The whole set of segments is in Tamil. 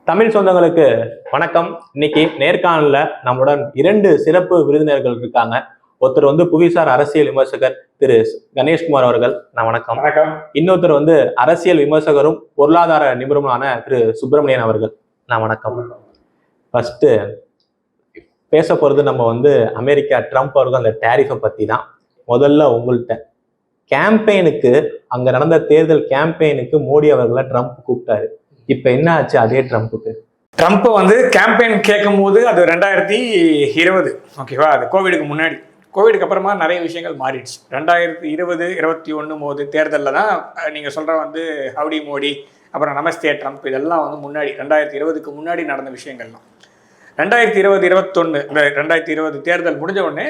தமிழ் சொந்தங்களுக்கு வணக்கம். இன்னைக்கு நேர்காணல நம்முடன் 2 சிறப்பு விருந்தினர்கள் இருக்காங்க. ஒருத்தர் புவிசார் அரசியல் விமர்சகர் திரு கணேஷ்குமார் அவர்கள். நான் வணக்கம். வணக்கம். இன்னொருத்தர் அரசியல் விமர்சகரும் பொருளாதார நிபுணருமான திரு சுப்பிரமணியன் அவர்கள். நான் வணக்கம். ஃபர்ஸ்ட் பேச போறது நம்ம அமெரிக்கா ட்ரம்ப் அவர்கள் அந்த டேரிஃபை பத்தி தான். முதல்ல உங்கள்கிட்ட கேம்பெயினுக்கு அங்க நடந்த தேர்தல் கேம்பெயினுக்கு மோடி அவர்களை ட்ரம்ப் கூப்பிட்டாரு. இப்ப என்ன ஆச்சு அதே ட்ரம்ப்புக்கு? ட்ரம்ப் கேம்பெயின் கேட்கும் போது அது 2020 ஓகேவா, அது கோவிடுக்கு முன்னாடி. கோவிடுக்கு அப்புறமா நிறைய விஷயங்கள் மாறிடுச்சு. 2020-21 போது தேர்தலில் தான் நீங்கள் சொல்கிற ஹவுடி மோடி, அப்புறம் நமஸ்தே ட்ரம்ப், இதெல்லாம் முன்னாடி 2020க்கு முன்னாடி நடந்த விஷயங்கள்லாம். 2020-21 இந்த 2020 தேர்தல் முடிஞ்ச உடனே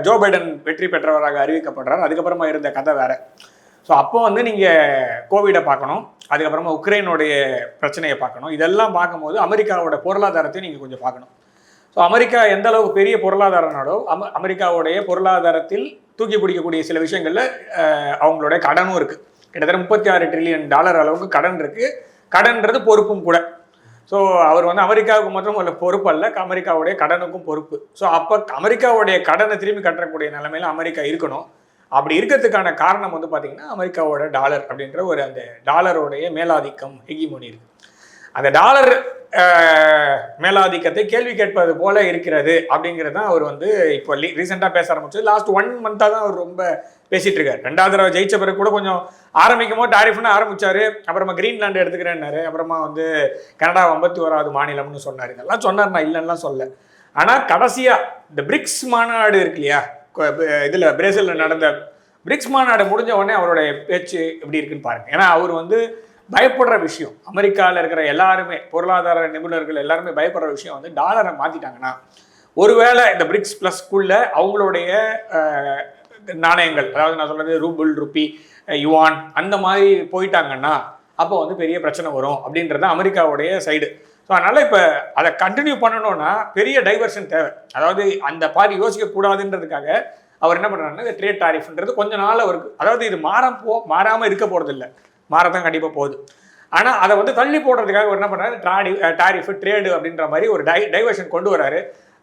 ஜோ பைடன் வெற்றி பெற்றவராக அறிவிக்கப்படுறார். அதுக்கப்புறமா இருந்த கதை வேற. ஸோ அப்போ நீங்கள் கோவிடை பார்க்கணும், அதுக்கப்புறமா உக்ரைனுடைய பிரச்சனையை பார்க்கணும். இதெல்லாம் பார்க்கும்போது அமெரிக்காவோட பொருளாதாரத்தை நீங்கள் கொஞ்சம் பார்க்கணும். ஸோ அமெரிக்கா எந்த அளவுக்கு பெரிய பொருளாதார நாடோ, அமெரிக்காவுடைய பொருளாதாரத்தில் தூக்கி பிடிக்கக்கூடிய சில விஷயங்களில் அவங்களுடைய கடனும் இருக்குது. கிட்டத்தட்ட $36 ட்ரில்லியன் அளவுக்கு கடன் இருக்குது. கடன்றது பொறுப்பும் கூட. ஸோ அவர் அமெரிக்காவுக்கு மட்டும் பொறுப்பு அல்ல, அமெரிக்காவுடைய கடனுக்கும் பொறுப்பு. ஸோ அப்போ அமெரிக்காவுடைய கடனை திரும்பி கட்டக்கூடிய நிலைமையில அமெரிக்கா இருக்கணும். அப்படி இருக்கிறதுக்கான காரணம் பார்த்தீங்கன்னா அமெரிக்காவோட டாலர் அப்படின்ற அந்த டாலருடைய மேலாதிக்கம், ஹெகிமோனி இருக்கு. அந்த டாலர் மேலாதிக்கத்தை கேள்வி கேட்பது போல இருக்கிறது அப்படிங்கிறது தான் அவர் இப்போ ரீசெண்டாக பேச ஆரம்பிச்சு. லாஸ்ட் 1 மந்த்தாக தான் அவர் ரொம்ப பேசிட்டு இருக்காரு. 2வது தடவை ஜெயிச்ச பிறகு கூட கொஞ்சம் ஆரம்பிக்கும் போது டாரிஃப்னு ஆரம்பிச்சாரு. அப்புறமா கிரீன்லாண்டு எடுத்துக்கிறேன்னாரு. அப்புறமா கனடா 51வது மாநிலம்னு சொன்னார். இதெல்லாம் சொன்னார், நான் இல்லைன்னா சொல்ல. ஆனால் கடைசியாக இந்த பிரிக்ஸ் மாநாடு இருக்கு இல்லையா, இதில் பிரேசிலில் நடந்த பிரிக்ஸ் மாநாடு முடிஞ்ச உடனே அவருடைய பேச்சு எப்படி இருக்குன்னு பாருங்க. ஏன்னா அவர் பயப்படுற விஷயம், அமெரிக்காவில் இருக்கிற எல்லாருமே பொருளாதார நிபுணர்கள் எல்லாருமே பயப்படுற விஷயம் டாலரை மாற்றிட்டாங்கன்னா, ஒருவேளை இந்த பிரிக்ஸ் ப்ளஸ்க்குள்ள அவங்களுடைய நாணயங்கள், அதாவது நான் சொல்றது ரூபிள், ருப்பி, யுவான் அந்த மாதிரி போயிட்டாங்கன்னா அப்போ பெரிய பிரச்சனை வரும் அப்படின்றது அமெரிக்காவுடைய சைடு. ஸோ அதனால் இப்போ அதை கண்டினியூ பண்ணணும்னா பெரிய டைவர்ஷன் தேவை. அதாவது அந்த பாதி யோசிக்கக்கூடாதுன்றதுக்காக அவர் என்ன பண்ணுறாருன்னா, இந்த ட்ரேட் டாரிஃப்ன்றது கொஞ்ச நாள் அவருக்கு, அதாவது இது மாறாமல் இருக்க போகிறது இல்லை, மாறத்தான் கண்டிப்பாக போகுது. ஆனால் அதை தள்ளி போடுறதுக்காக அவர் என்ன பண்ணுறாரு, டாரிஃபு ட்ரேடு அப்படின்ற மாதிரி ஒரு டைவர்ஷன் கொண்டு வராரு.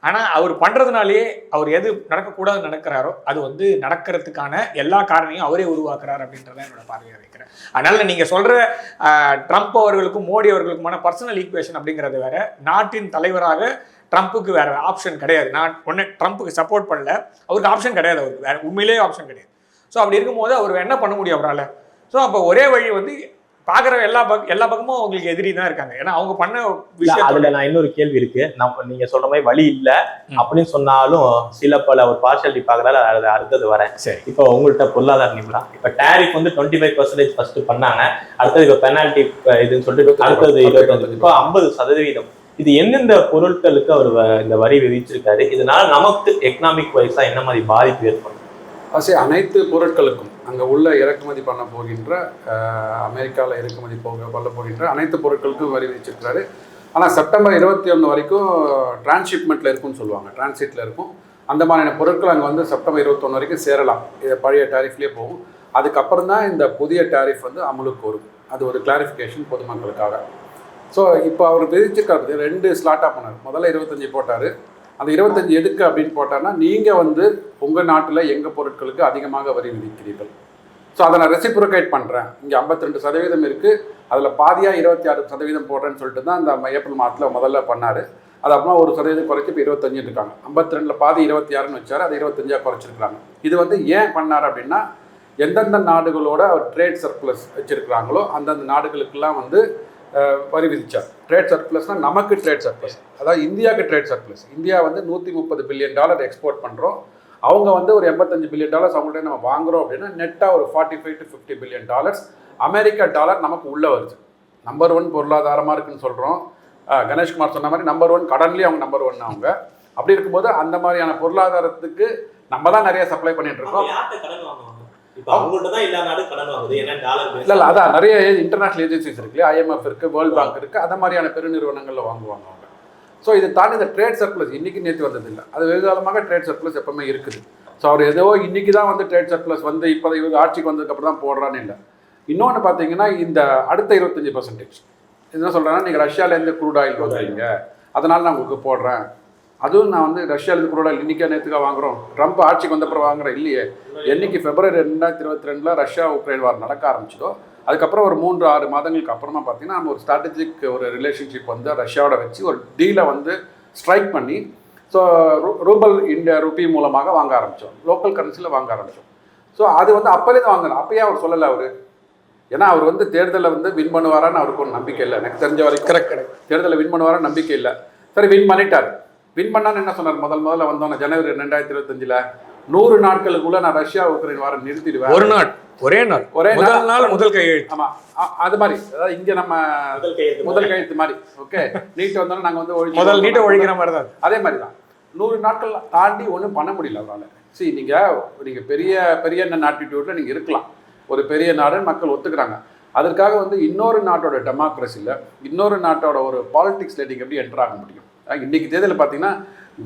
ஆனால் அவர் பண்ணுறதுனாலேயே அவர் எது நடக்கக்கூடாது நடக்கிறாரோ அது நடக்கிறதுக்கான எல்லா காரணையும் அவரே உருவாக்குறாரு அப்படின்றத என்னோட பார்வையாக வைக்கிறேன். அதனால் நீங்கள் சொல்கிற ட்ரம்ப் அவர்களுக்கும் மோடி அவர்களுக்குமான பர்சனல் ஈக்குவேஷன் அப்படிங்கிறது வேற. நாட்டின் தலைவராக ட்ரம்ப்புக்கு வேற ஆப்ஷன் கிடையாது. நான் ஒன்று ட்ரம்ப்புக்கு சப்போர்ட் பண்ணல, அவருக்கு ஆப்ஷன் கிடையாது, அவருக்கு வேற உண்மையிலேயே ஆப்ஷன் கிடையாது. ஸோ அப்படி இருக்கும்போது அவர் என்ன பண்ண முடியும் அவரால்? ஸோ அப்போ ஒரே வழி பார்க்குற எல்லா பக்கமும் அவங்களுக்கு எதிரி தான் இருக்காங்க. ஏன்னா அவங்க பண்ண விஷயம். அதுல நான் இன்னொரு கேள்வி இருக்கு. நீங்க சொல்ற மாதிரி வழி இல்லை அப்படின்னு சொன்னாலும் சில பல ஒரு பார்ஷாலிட்டி பார்க்கறதால அதை அடுத்தது வரேன். சரி, இப்போ உங்கள்கிட்ட பொருளாதார நிபுணர், இப்போ டேரிஃப் 25% ஃபர்ஸ்ட் பண்ணாங்க, அடுத்தது இப்போ பெனால்டி இதுன்னு சொல்லிட்டு அடுத்தது 25, இப்போ 50%. இது எந்தெந்த பொருட்களுக்கு அவர் இந்த வரி விதிச்சிருக்காரு? இதனால நமக்கு எக்கனாமிக் வைஸா என்ன மாதிரி பாதிப்பு ஏற்படும்? அனைத்து பொருட்களுக்கும் அங்கே உள்ள இறக்குமதி பண்ண போகின்ற, அமெரிக்காவில் இறக்குமதி பண்ண போகின்ற அனைத்து பொருட்களுக்கும் வரி விதிச்சிருக்கிறாரு. ஆனால் செப்டம்பர் 21 வரைக்கும் டிரான்ஸ்ஷிப்மெண்ட்டில் இருக்கும்னு சொல்லுவாங்க, டிரான்சிட்டில் இருக்கும். அந்த மாதிரியான பொருட்கள் அங்கே செப்டம்பர் 21 வரைக்கும் சேரலாம். இது பழைய டேரிஃப்லேயே போகும். அதுக்கப்புறம் தான் இந்த புதிய டேரிஃப் அமலுக்கு வரும். அது ஒரு கிளாரிஃபிகேஷன் பொதுமக்களுக்காக. ஸோ இப்போ அவர் விதிச்சிருக்காரு 2 ஸ்லாட்டாக பண்ணார். முதல்ல 25 போட்டார். அந்த 25 எதுக்கு அப்படின்னு போட்டார்னா, நீங்கள் உங்கள் நாட்டில் எங்கள் பொருட்களுக்கு அதிகமாக வரி விதிக்கிறீர்கள், ஸோ அதை நான் ரெசிப்ரோகேட் பண்ணுறேன். இங்கே 52% இருக்குது, அதில் பாதியாக 26% போடுறேன்னு சொல்லிட்டு தான் இந்த ஏப்ரல் மாதத்தில் முதல்ல பண்ணார். அது அப்புறமா 1% குறைச்சி இப்போ 25 இருக்காங்க. 52 பாதி 26ன்னு வச்சார், அது 25 குறைச்சிருக்கிறாங்க. இது ஏன் பண்ணார் அப்படின்னா, எந்தெந்த நாடுகளோட அவர் ட்ரேட் சர்ப்ளஸ் வச்சுருக்கிறாங்களோ அந்தந்த நாடுகளுக்கெல்லாம் வரி விதிச்சார். ட்ரேட் சர்ப்ளஸ்னால் நமக்கு ட்ரேட் சர்ப்ளஸ், அதாவது இந்தியாவுக்கு trade surplus. India $130 billion export பண்ணுறோம். அவங்க ஒரு $85 பில்லியன் அவங்கள்ட்ட நம்ம வாங்குகிறோம் அப்படின்னா நெட்டாக ஒரு $45 to $50 பில்லியன் அமெரிக்கா டாலர் நமக்கு உள்ளே வருது. நம்பர் 1 பொருளாதாரமாக இருக்குன்னு சொல்கிறோம். கணேஷ்குமார் சொன்ன மாதிரி நம்பர் 1 கடன்லேயே அவங்க நம்பர் 1 அவங்க. அப்படி இருக்கும்போது அந்த மாதிரியான பொருளாதாரத்துக்கு நம்ம தான் நிறைய சப்ளை பண்ணிட்டு இருக்கோம். அதான் நிறைய இன்டர்நேஷனல் ஏஜென்சிஸ் இருக்கு, IMF இருக்கு, வேர்ல்ட் பேங்க் இருக்கு, அந்த மாதிரியான பெருநிறுவனங்கள்ல வாங்குவாங்க அவங்க. ஸோ இதை தாண்டி இந்த ட்ரேட் சர்ப்ளஸ் இன்னைக்கு நேற்று வந்தது இல்லை, அது வெகு காலமாக ட்ரேட் சர்ப்ளஸ் எப்பவுமே இருக்குது. ஸோ அவர் ஏதோ இன்னைக்கு தான் ட்ரேட் சர்ப்ளஸ் இப்போ இவங்க ஆட்சிக்கு வந்ததுக்கு அப்புறம் தான் போடுறான்னு இல்லை. இன்னொன்று பார்த்தீங்கன்னா, இந்த அடுத்த 25% என்ன சொல்கிறேன்னா, நீங்கள் ரஷ்யாவிலேருந்து க்ரூட் ஆயில் வாங்குறீங்க, அதனால் நான் உங்களுக்கு போடுறேன். அதுவும் நான் வந்து ரஷ்யாவிலேருந்து க்ரூட் ஆயில் இன்றைக்கே நேற்றுக்காக வாங்குகிறோம், ட்ரம்ப் ஆட்சிக்கு வந்தப்பறம் வாங்குறேன் இல்லையே. என்னைக்கு February 2022 ரஷ்யா உக்ரைன் வார் நடக்க ஆரம்பிச்சதோ அதுக்கப்புறம் ஒரு 3-6 மாதங்களுக்கு அப்புறமா பார்த்தீங்கன்னா நம்ம ஒரு ஸ்ட்ராட்டஜிக் ஒரு ரிலேஷன்ஷிப் வந்து ரஷ்யாவோட வச்சு ஒரு டீலை வந்து ஸ்ட்ரைக் பண்ணி, ஸோ ரூபல் இந்தியா ருபி மூலமாக வாங்க ஆரம்பித்தோம், லோக்கல் கரன்சியில் வாங்க ஆரம்பித்தோம். ஸோ அது வந்து அப்போலே தான் வாங்கலாம். அப்பயே அவர் சொல்லலை அவர், ஏன்னா அவர் வந்து தேர்தலில் வந்து வின் பண்ணுவாரான்னு அவருக்கு ஒரு நம்பிக்கை இல்லை. எனக்கு தெரிஞ்ச வரைக்கும் கரெக்ட் தேர்தலில் வின் பண்ணுவாரான்னு நம்பிக்கை இல்லை. சரி, வின் பண்ணிட்டார். வின் பண்ணான்னு என்ன சொன்னார்? முதல்ல வந்தோன்னே ஜனவரி 2025 100 நாட்களுக்குள்ள நான் ரஷ்யா உக்ரைன் வாரம் நிறுத்திடுவேன். ஒரே நாள் முதல் கையெழுத்து. ஆமா, அது மாதிரி, அதாவது இங்க நம்ம முதல் கையெழுத்து மாதிரி. ஓகே, நீட் வந்தோன்னா நாங்க வந்து முதல் நீட்டை ஒழிக்கிற மாதிரி தான். அதே மாதிரி தான் 100 நாட்கள் தாண்டி ஒன்றும் பண்ண முடியல அவரால். சரி, நீங்க பெரிய ஆட்டிடியூட்ல நீங்க இருக்கலாம், ஒரு பெரிய நாடுன்னு மக்கள் ஒத்துக்கிறாங்க. அதற்காக வந்து இன்னொரு நாட்டோட டெமோக்ரஸியில் இன்னொரு நாட்டோட ஒரு பாலிடிக்ஸில் நீங்கள் எப்படி என்டர் ஆக முடியும்? இன்னைக்கு தேதியில் பார்த்தீங்கன்னா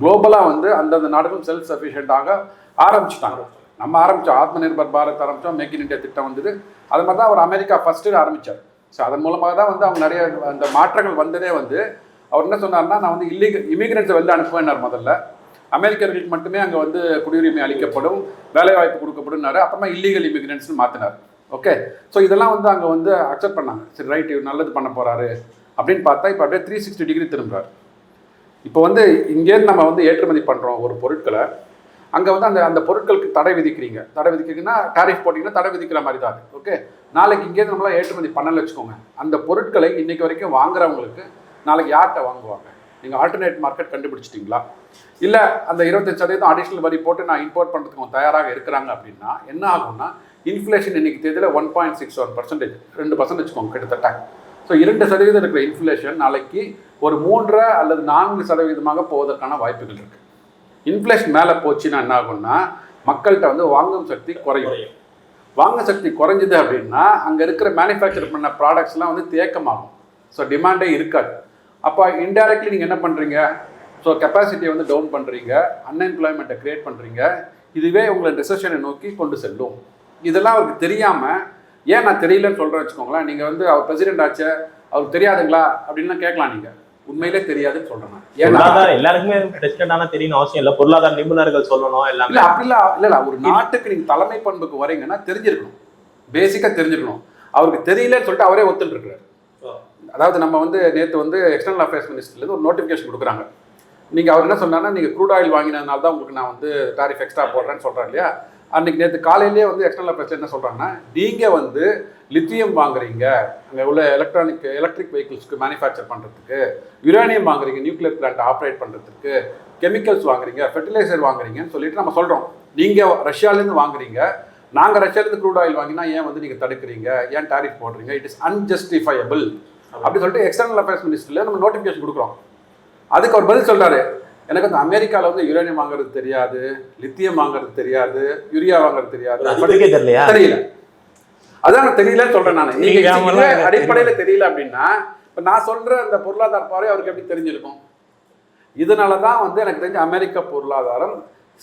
குளோபலாக வந்து அந்தந்த நாடுகளும் செல்ஃப் சஃபிஷியண்டாக ஆரம்பிச்சுட்டாங்க. நம்ம ஆரம்பித்தோம், ஆத்ம நிர்பர் பாரத் ஆரம்பித்தோம், மேக் இன் இண்டியா திட்டம் வந்தது. அது மாதிரி தான் அவர் அமெரிக்கா ஃபஸ்ட்டு ஆரம்பித்தார். ஸோ அதன் மூலமாக தான் வந்து அவங்க நிறைய அந்த மாற்றங்கள் வந்ததே. வந்து அவர் என்ன சொன்னார்னா, நான் வந்து இமிகிரண்ட்ஸை வெளில அனுப்புவேன்னார். முதல்ல அமெரிக்கர்களுக்கு மட்டுமே அங்கே வந்து குடியுரிமை அளிக்கப்படும், வேலைவாய்ப்பு கொடுக்கப்படும்னாரு. அப்புறமா இல்லீகல் இமிகிரண்ட்ஸ்னு மாற்றினார். ஓகே, ஸோ இதெல்லாம் வந்து அங்கே வந்து அக்செப்ட் பண்ணாங்க. சரி, ரைட், இவர் நல்லது பண்ண போகிறாரு அப்படின்னு பார்த்தா இப்போ அப்படியே 360 டிகிரி திரும்புறாரு. இப்போ வந்து இங்கேருந்து நம்ம வந்து ஏற்றுமதி பண்ணுறோம் ஒரு பொருட்களை, அங்கே வந்து அந்த பொருட்களுக்கு தடை விதிக்கிறீங்கன்னா டாரிஃப் போட்டிங்கன்னா தடை விதிக்கிற மாதிரி தான் அது. ஓகே, நாளைக்கு இங்கேருந்து நம்மளாம் ஏற்றுமதி பண்ணல வச்சுக்கோங்க, அந்த பொருட்களை இன்றைக்கி வரைக்கும் வாங்குறவங்களுக்கு நாளைக்கு யார்கிட்ட வாங்குவாங்க? நீங்கள் ஆல்டர்னேட் மார்க்கெட் கண்டுபிடிச்சிட்டிங்களா? இல்லை அந்த 25% அடிஷ்னல் வரி போட்டு நான் இம்போர்ட் பண்ணுறதுக்கு தயாராக இருக்கிறாங்க அப்படின்னா என்ன ஆகும்னா, இன்ஃப்ளேஷன் இன்றைக்கி தேதியில் 1.61%, 2% வச்சுக்கோங்க கிட்டத்தட்ட. ஸோ 2% இருக்கிற இன்ஃப்ளேஷன் நாளைக்கு ஒரு 3 அல்லது 4% போவதற்கான வாய்ப்புகள் இருக்குது. இன்ஃப்ளேஷன் மேலே போச்சுன்னா என்ன ஆகும்னா, மக்கள்கிட்ட வந்து வாங்கும் சக்தி குறையும். வாங்கும் சக்தி குறைஞ்சிது அப்படின்னா அங்கே இருக்கிற மேனுஃபேக்சர் பண்ண ப்ராடக்ட்ஸ்லாம் வந்து தேக்கமாகும். ஸோ டிமாண்டே இருக்காது. அப்போ இன்டைரக்ட்லி நீங்கள் என்ன பண்ணுறீங்க? ஸோ கெப்பாசிட்டியை வந்து டவுன் பண்ணுறீங்க, அன்எம்ப்ளாய்மெண்ட்டை க்ரியேட் பண்ணுறீங்க. இதுவே உங்களை ரிசெஷனை நோக்கி கொண்டு செல்லும். இதெல்லாம் அவருக்கு தெரியாமல், ஏன் நான் தெரியலன்னு சொல்கிறேன் வச்சுக்கோங்களேன், நீங்கள் வந்து அவர் பிரசிடென்ட் ஆச்சு அவருக்கு தெரியாதுங்களா அப்படின்லாம் கேட்கலாம். நீங்கள் உண்மையிலே தெரியாதுன்னு சொல்கிறேன். ஏன்னா எல்லாருக்குமே பிரசிடென்டான தெரியணும் அவசியம் இல்லை, பொருளாதார நிபுணர்கள் சொல்லணும் எல்லாம். இல்லை அப்படிலாம் இல்லை. ஒரு நாட்டுக்கு நீங்கள் தலைமை பண்புக்கு வரீங்கன்னா தெரிஞ்சிருக்கணும், பேசிக்காக தெரிஞ்சிருக்கணும். அவருக்கு தெரியலன்னு சொல்லிட்டு அவரே ஒத்துட்டு இருக்கிறார். அதாவது நம்ம வந்து நேற்று வந்து எக்ஸ்டர்னல் அஃபேர்ஸ் மினிஸ்டர்லேருந்து ஒரு நோட்டிஃபிகேஷன் கொடுக்குறாங்க. நீங்கள் அவர் என்ன சொன்னார்னா, நீங்கள் க்ரூட் ஆயில் வாங்கினதுனால தான் உங்களுக்கு நான் வந்து டாரிஃப் எக்ஸ்ட்ரா போடுறேன்னு சொல்கிறேன் இல்லையா? அன்றைக்கி நேற்று காலையிலேயே வந்து எக்ஸ்டர்னல் அஃபேர்ஸில் என்ன சொல்கிறாங்கன்னா, நீங்கள் வந்து லித்தியம் வாங்குறீங்க அங்கே உள்ள எலக்ட்ரிக் வெஹிக்கிள்ஸ்க்கு மேனுஃபேக்சர் பண்ணுறதுக்கு, யுரேனியம் வாங்குறீங்க நியூக்ளியர் பிளான்ட் ஆப்ரேட் பண்ணுறதுக்கு, கெமிக்கல்ஸ் வாங்குறீங்க, ஃபெர்டிலைசர் வாங்குறீங்கன்னு சொல்லிட்டு நம்ம சொல்கிறோம். நீங்கள் ரஷ்யாவிலேருந்து வாங்குறீங்க, நாங்கள் ரஷ்யாவிலேருந்து க்ரூட் ஆயில் வாங்கினா ஏன் வந்து நீங்கள் தடுக்கிறீங்க, ஏன் டாரிஃப் போடுறீங்க, இட் இஸ் அன்ஜஸ்டிஃபையபிள் அப்படின்னு சொல்லிட்டு எக்ஸ்டர்னல் அஃபேர்ஸ் மினிஸ்டரில் நம்ம நோட்டிஃபிகேஷன் கொடுக்குறோம். அதுக்கு அவர் பதில் சொல்கிறாரு, எனக்கு வந்து அமெரிக்காவில் வந்து யுரேனியம் வாங்குறது தெரியாது, லித்தியம் வாங்குறது தெரியாது, யூரியா வாங்குறது தெரியாது, தெரியல. அதான் நான் தெரியலன்னு சொல்கிறேன். நான் அடிப்படையில் தெரியல அப்படின்னா இப்போ நான் சொல்கிற அந்த பொருளாதார பார்வை அவருக்கு எப்படி தெரிஞ்சிருக்கும்? இதனால தான் வந்து எனக்கு தெரிஞ்ச அமெரிக்க பொருளாதாரம்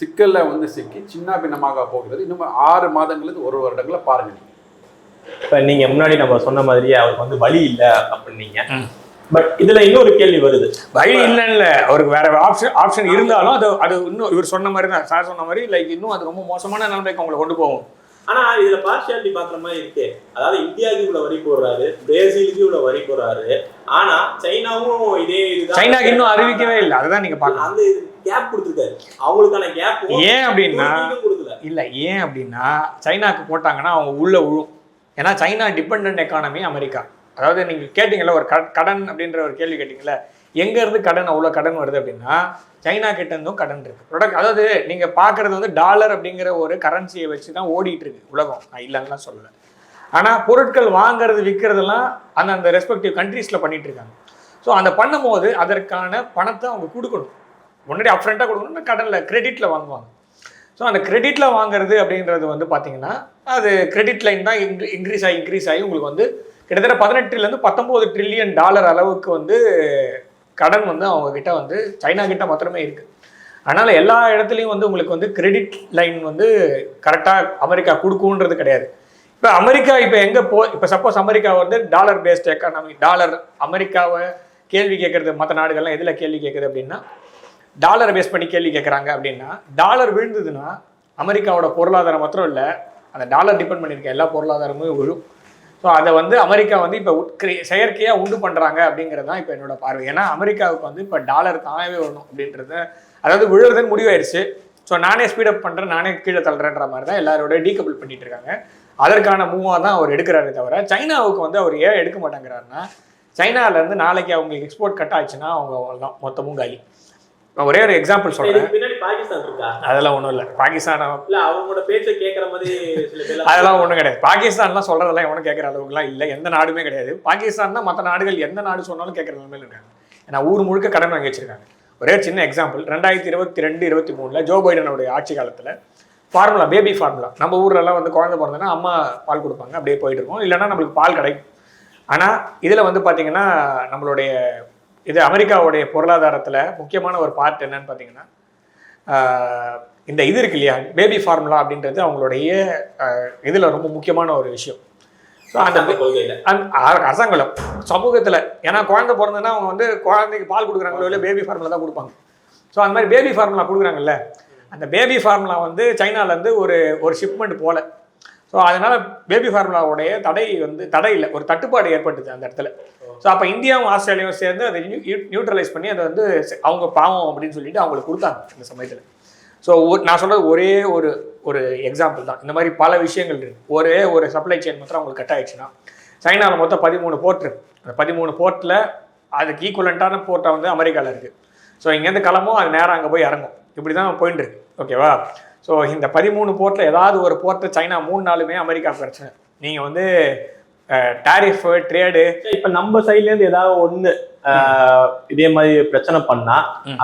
சிக்கலில் வந்து சிக்கி சின்ன பின்னமாக போகிறது. இன்னும் 6 மாதங்களுக்கு 1 வருடங்களை பாருங்க. நீங்கள் இப்போ நீங்கள் முன்னாடி நம்ம சொன்ன மாதிரியே அவருக்கு வந்து வழி இல்லை அப்படின்னீங்க. பட் இதுல இன்னொரு கேள்வி வருது, வழி இல்ல அவருக்கு வேற ஆப்ஷன் இருந்தாலும் அது இன்னும் இவர் சொன்ன மாதிரி தான், சார் சொன்ன மாதிரி லைக் இன்னும் அது ரொம்ப மோசமான நிலைமைக்கு அவங்களை கொண்டு போகும். ஆனா இதுல பார்ஷியாலிட்டி பாக்குற மாதிரி இருக்கு. அதாவது இந்தியாவுக்கு இவ்வளவு வரி போடுறாரு, பிரேசிலுக்கு இவ்வளவு வரி போடுறாரு, ஆனா சைனாவும் இதே இதுதான். சைனாக்கு இன்னும் அறிவிக்கவே இல்லை, அதுதான் நீங்க பாக்கலாம். அந்த கேப் கொடுத்துருக்காரு, அவங்களுக்கான கேப் ஏன் அப்படின்னா இல்ல, ஏன் அப்படின்னா சைனாக்கு போட்டாங்கன்னா அவங்க உள்ள விழும். ஏன்னா சைனா டிபெண்டன்ட் எக்கானமி அமெரிக்கா. அதாவது நீங்கள் கேட்டிங்கல்ல ஒரு கடன் அப்படின்ற ஒரு கேள்வி கேட்டிங்கல்ல, எங்கேருந்து கடன் அவ்வளோ கடன் வருது அப்படின்னா சைனா கிட்டேருந்தும் கடன் இருக்குது. ப்ராடக்ட் அதாவது நீங்கள் பார்க்குறது வந்து டாலர் அப்படிங்கிற ஒரு கரன்சியை வச்சு தான் ஓடிட்டு இருக்கு உலகம், நான் இல்லைன்னா சொல்லலை. ஆனால் பொருட்கள் வாங்குறது விற்கிறதெல்லாம் அந்த ரெஸ்பெக்டிவ் கண்ட்ரீஸில் பண்ணிகிட்டு இருக்காங்க. ஸோ அந்த பண்ணும்போது அதற்கான பணத்தை அவங்க கொடுக்கணும், முன்னாடி அப்ஃப்ரண்ட்டாக கொடுக்கணும், கடனில் கிரெடிட்டில் வாங்குவாங்க. ஸோ அந்த கிரெடிட்டில் வாங்குறது அப்படின்றது வந்து பார்த்தீங்கன்னா அது கிரெடிட் லைன் தான் இன்க்ரீஸ் ஆகி உங்களுக்கு வந்து கிட்டத்தட்ட 18 to 19 trillion அளவுக்கு வந்து கடன் வந்து அவங்க கிட்ட வந்து சைனா கிட்ட மாத்திரமே இருக்கு. அதனால எல்லா இடத்துலையும் வந்து உங்களுக்கு வந்து கிரெடிட் லைன் வந்து கரெக்டாக அமெரிக்கா கொடுக்குன்றது கிடையாது. இப்போ அமெரிக்கா இப்போ எங்கே இப்போ சப்போஸ் அமெரிக்கா வந்து டாலர் பேஸ்ட் எக்கானமி, அமெரிக்காவை கேள்வி கேட்கறது மற்ற நாடுகள்லாம் எதில் கேள்வி கேட்குது அப்படின்னா டாலரை பேஸ் பண்ணி கேள்வி கேட்குறாங்க அப்படின்னா, டாலர் விழுந்ததுன்னா அமெரிக்காவோட பொருளாதாரம் மாத்திரம் இல்லை, அந்த டாலர் டிபெண்ட் பண்ணியிருக்க எல்லா பொருளாதாரமும் விழும். ஸோ அதை வந்து அமெரிக்கா வந்து இப்போ செயற்கையாக உண்டு பண்ணுறாங்க அப்படிங்கிறது தான் இப்போ என்னோட பார்வை. ஏன்னா அமெரிக்காவுக்கு வந்து இப்போ டாலர் தானவே வரணும் அப்படின்றத, அதாவது விழுறதுன்னு முடிவாயிடுச்சு. ஸோ நானே ஸ்பீடப் பண்ணுறேன், நானே கீழே தள்ளுறேன்ற மாதிரி தான் எல்லாரோட டீகபிள் பண்ணிட்டு இருக்காங்க. அதற்கான மூவாக தான் அவர் எடுக்கிறாரே தவிர, சைனாவுக்கு வந்து அவர் ஏன் எடுக்க மாட்டேங்கிறாருன்னா, சைனாலேருந்து நாளைக்கு அவங்களுக்கு எக்ஸ்போர்ட் கட் ஆச்சுன்னா அவங்க தான் மொத்தமும் காலி. ஒரே ஒரு எக்ஸாம்பிள் சொல்றேன். பின்னாடி பாகிஸ்தான் இருக்கா? அதெல்லாம் ஒன்றும் இல்லை. பாகிஸ்தான் இல்ல அவங்களோட பேச்சை கேட்கற மாதிரி சில பேர் அதெல்லாம் ஒன்றும் கிடையாது. பாகிஸ்தான்லாம் சொல்றதெல்லாம் எவனும் கேட்கற அளவுக்குலாம் இல்லை, எந்த நாடுமே கிடையாது. பாகிஸ்தான் தான் மற்ற நாடுகள் எந்த நாடு சொன்னாலும் கேட்கற நிலைமையில இருக்காங்க. ஏன்னா ஊர் முழுக்க கடன் வாங்கி வச்சிருக்காங்க. ஒரே சின்ன எக்ஸாம்பிள், 2022-23 ஜோ பைடனுடைய ஆட்சி காலத்தில் ஃபார்முலா, பேபி ஃபார்முலா, நம்ம ஊர்லலாம் வந்து குழந்தை பிறந்ததுன்னா அம்மா பால் கொடுப்பாங்க, அப்படியே போயிட்டு இருக்கோம். இல்லைன்னா நம்மளுக்கு பால் கிடைக்கும். ஆனால் இதில் வந்து பார்த்தீங்கன்னா நம்மளுடைய இது அமெரிக்காவுடைய பொருளாதாரத்தில் முக்கியமான ஒரு பார்ட் என்னன்னு பார்த்தீங்கன்னா, இந்த இது இருக்கு இல்லையா, பேபி ஃபார்முலா அப்படின்றது அவங்களுடைய இதில் ரொம்ப முக்கியமான ஒரு விஷயம். ஸோ அந்த அரசாங்கம் சமூகத்தில், ஏன்னா குழந்தை பிறந்ததுன்னா அவங்க வந்து குழந்தைக்கு பால் கொடுக்குறாங்களோ இல்லை பேபி ஃபார்முலா தான் கொடுப்பாங்க. ஸோ அந்த மாதிரி பேபி ஃபார்முலா கொடுக்குறாங்கல்ல, அந்த பேபி ஃபார்முலா வந்து சைனாலேருந்து ஒரு ஷிப்மெண்ட் போல. ஸோ அதனால் பேபி ஃபார்முலாவுடைய தடை இல்லை, ஒரு தட்டுப்பாடு ஏற்பட்டுது அந்த இடத்துல. ஸோ அப்போ இந்தியாவும் ஆஸ்திரேலியாவும் சேர்ந்து அதை நியூட்ரலைஸ் பண்ணி அதை வந்து அவங்க பாவம் அப்படின்னு சொல்லிட்டு அவங்களுக்கு கொடுத்தாங்க இந்த சமயத்தில். ஸோ நான் சொல்கிறது ஒரே ஒரு எக்ஸாம்பிள் தான். இந்த மாதிரி பல விஷயங்கள் இருக்குது. ஒரே ஒரு சப்ளை செயின் மாத்திரம் அவங்களுக்கு கட் ஆகிடுச்சுன்னா, சைனாவில் மொத்தம் 13 போர்ட் இருக்குது. அந்த 13 போர்ட்டில் அதுக்கு ஈக்குவலண்ட்டான போர்ட்டை வந்து அமெரிக்காவில் இருக்குது. ஸோ இங்கேருந்து கிளம்பும், அது நேரம் அங்கே போய் இறங்கும். இப்படி தான் போயிட்டு இருக்கு. ஓகேவா? ஸோ இந்த 13 போர்ட்டில் ஏதாவது ஒரு போர்ட்டை சைனா 3 நாளுமே அமெரிக்கா பிரச்சனை. நீங்கள் வந்து டாரிஃப், ட்ரேடு, இப்போ நம்ம சைட்லேருந்து ஏதாவது ஒன்று இதே மாதிரி பிரச்சனை பண்ணா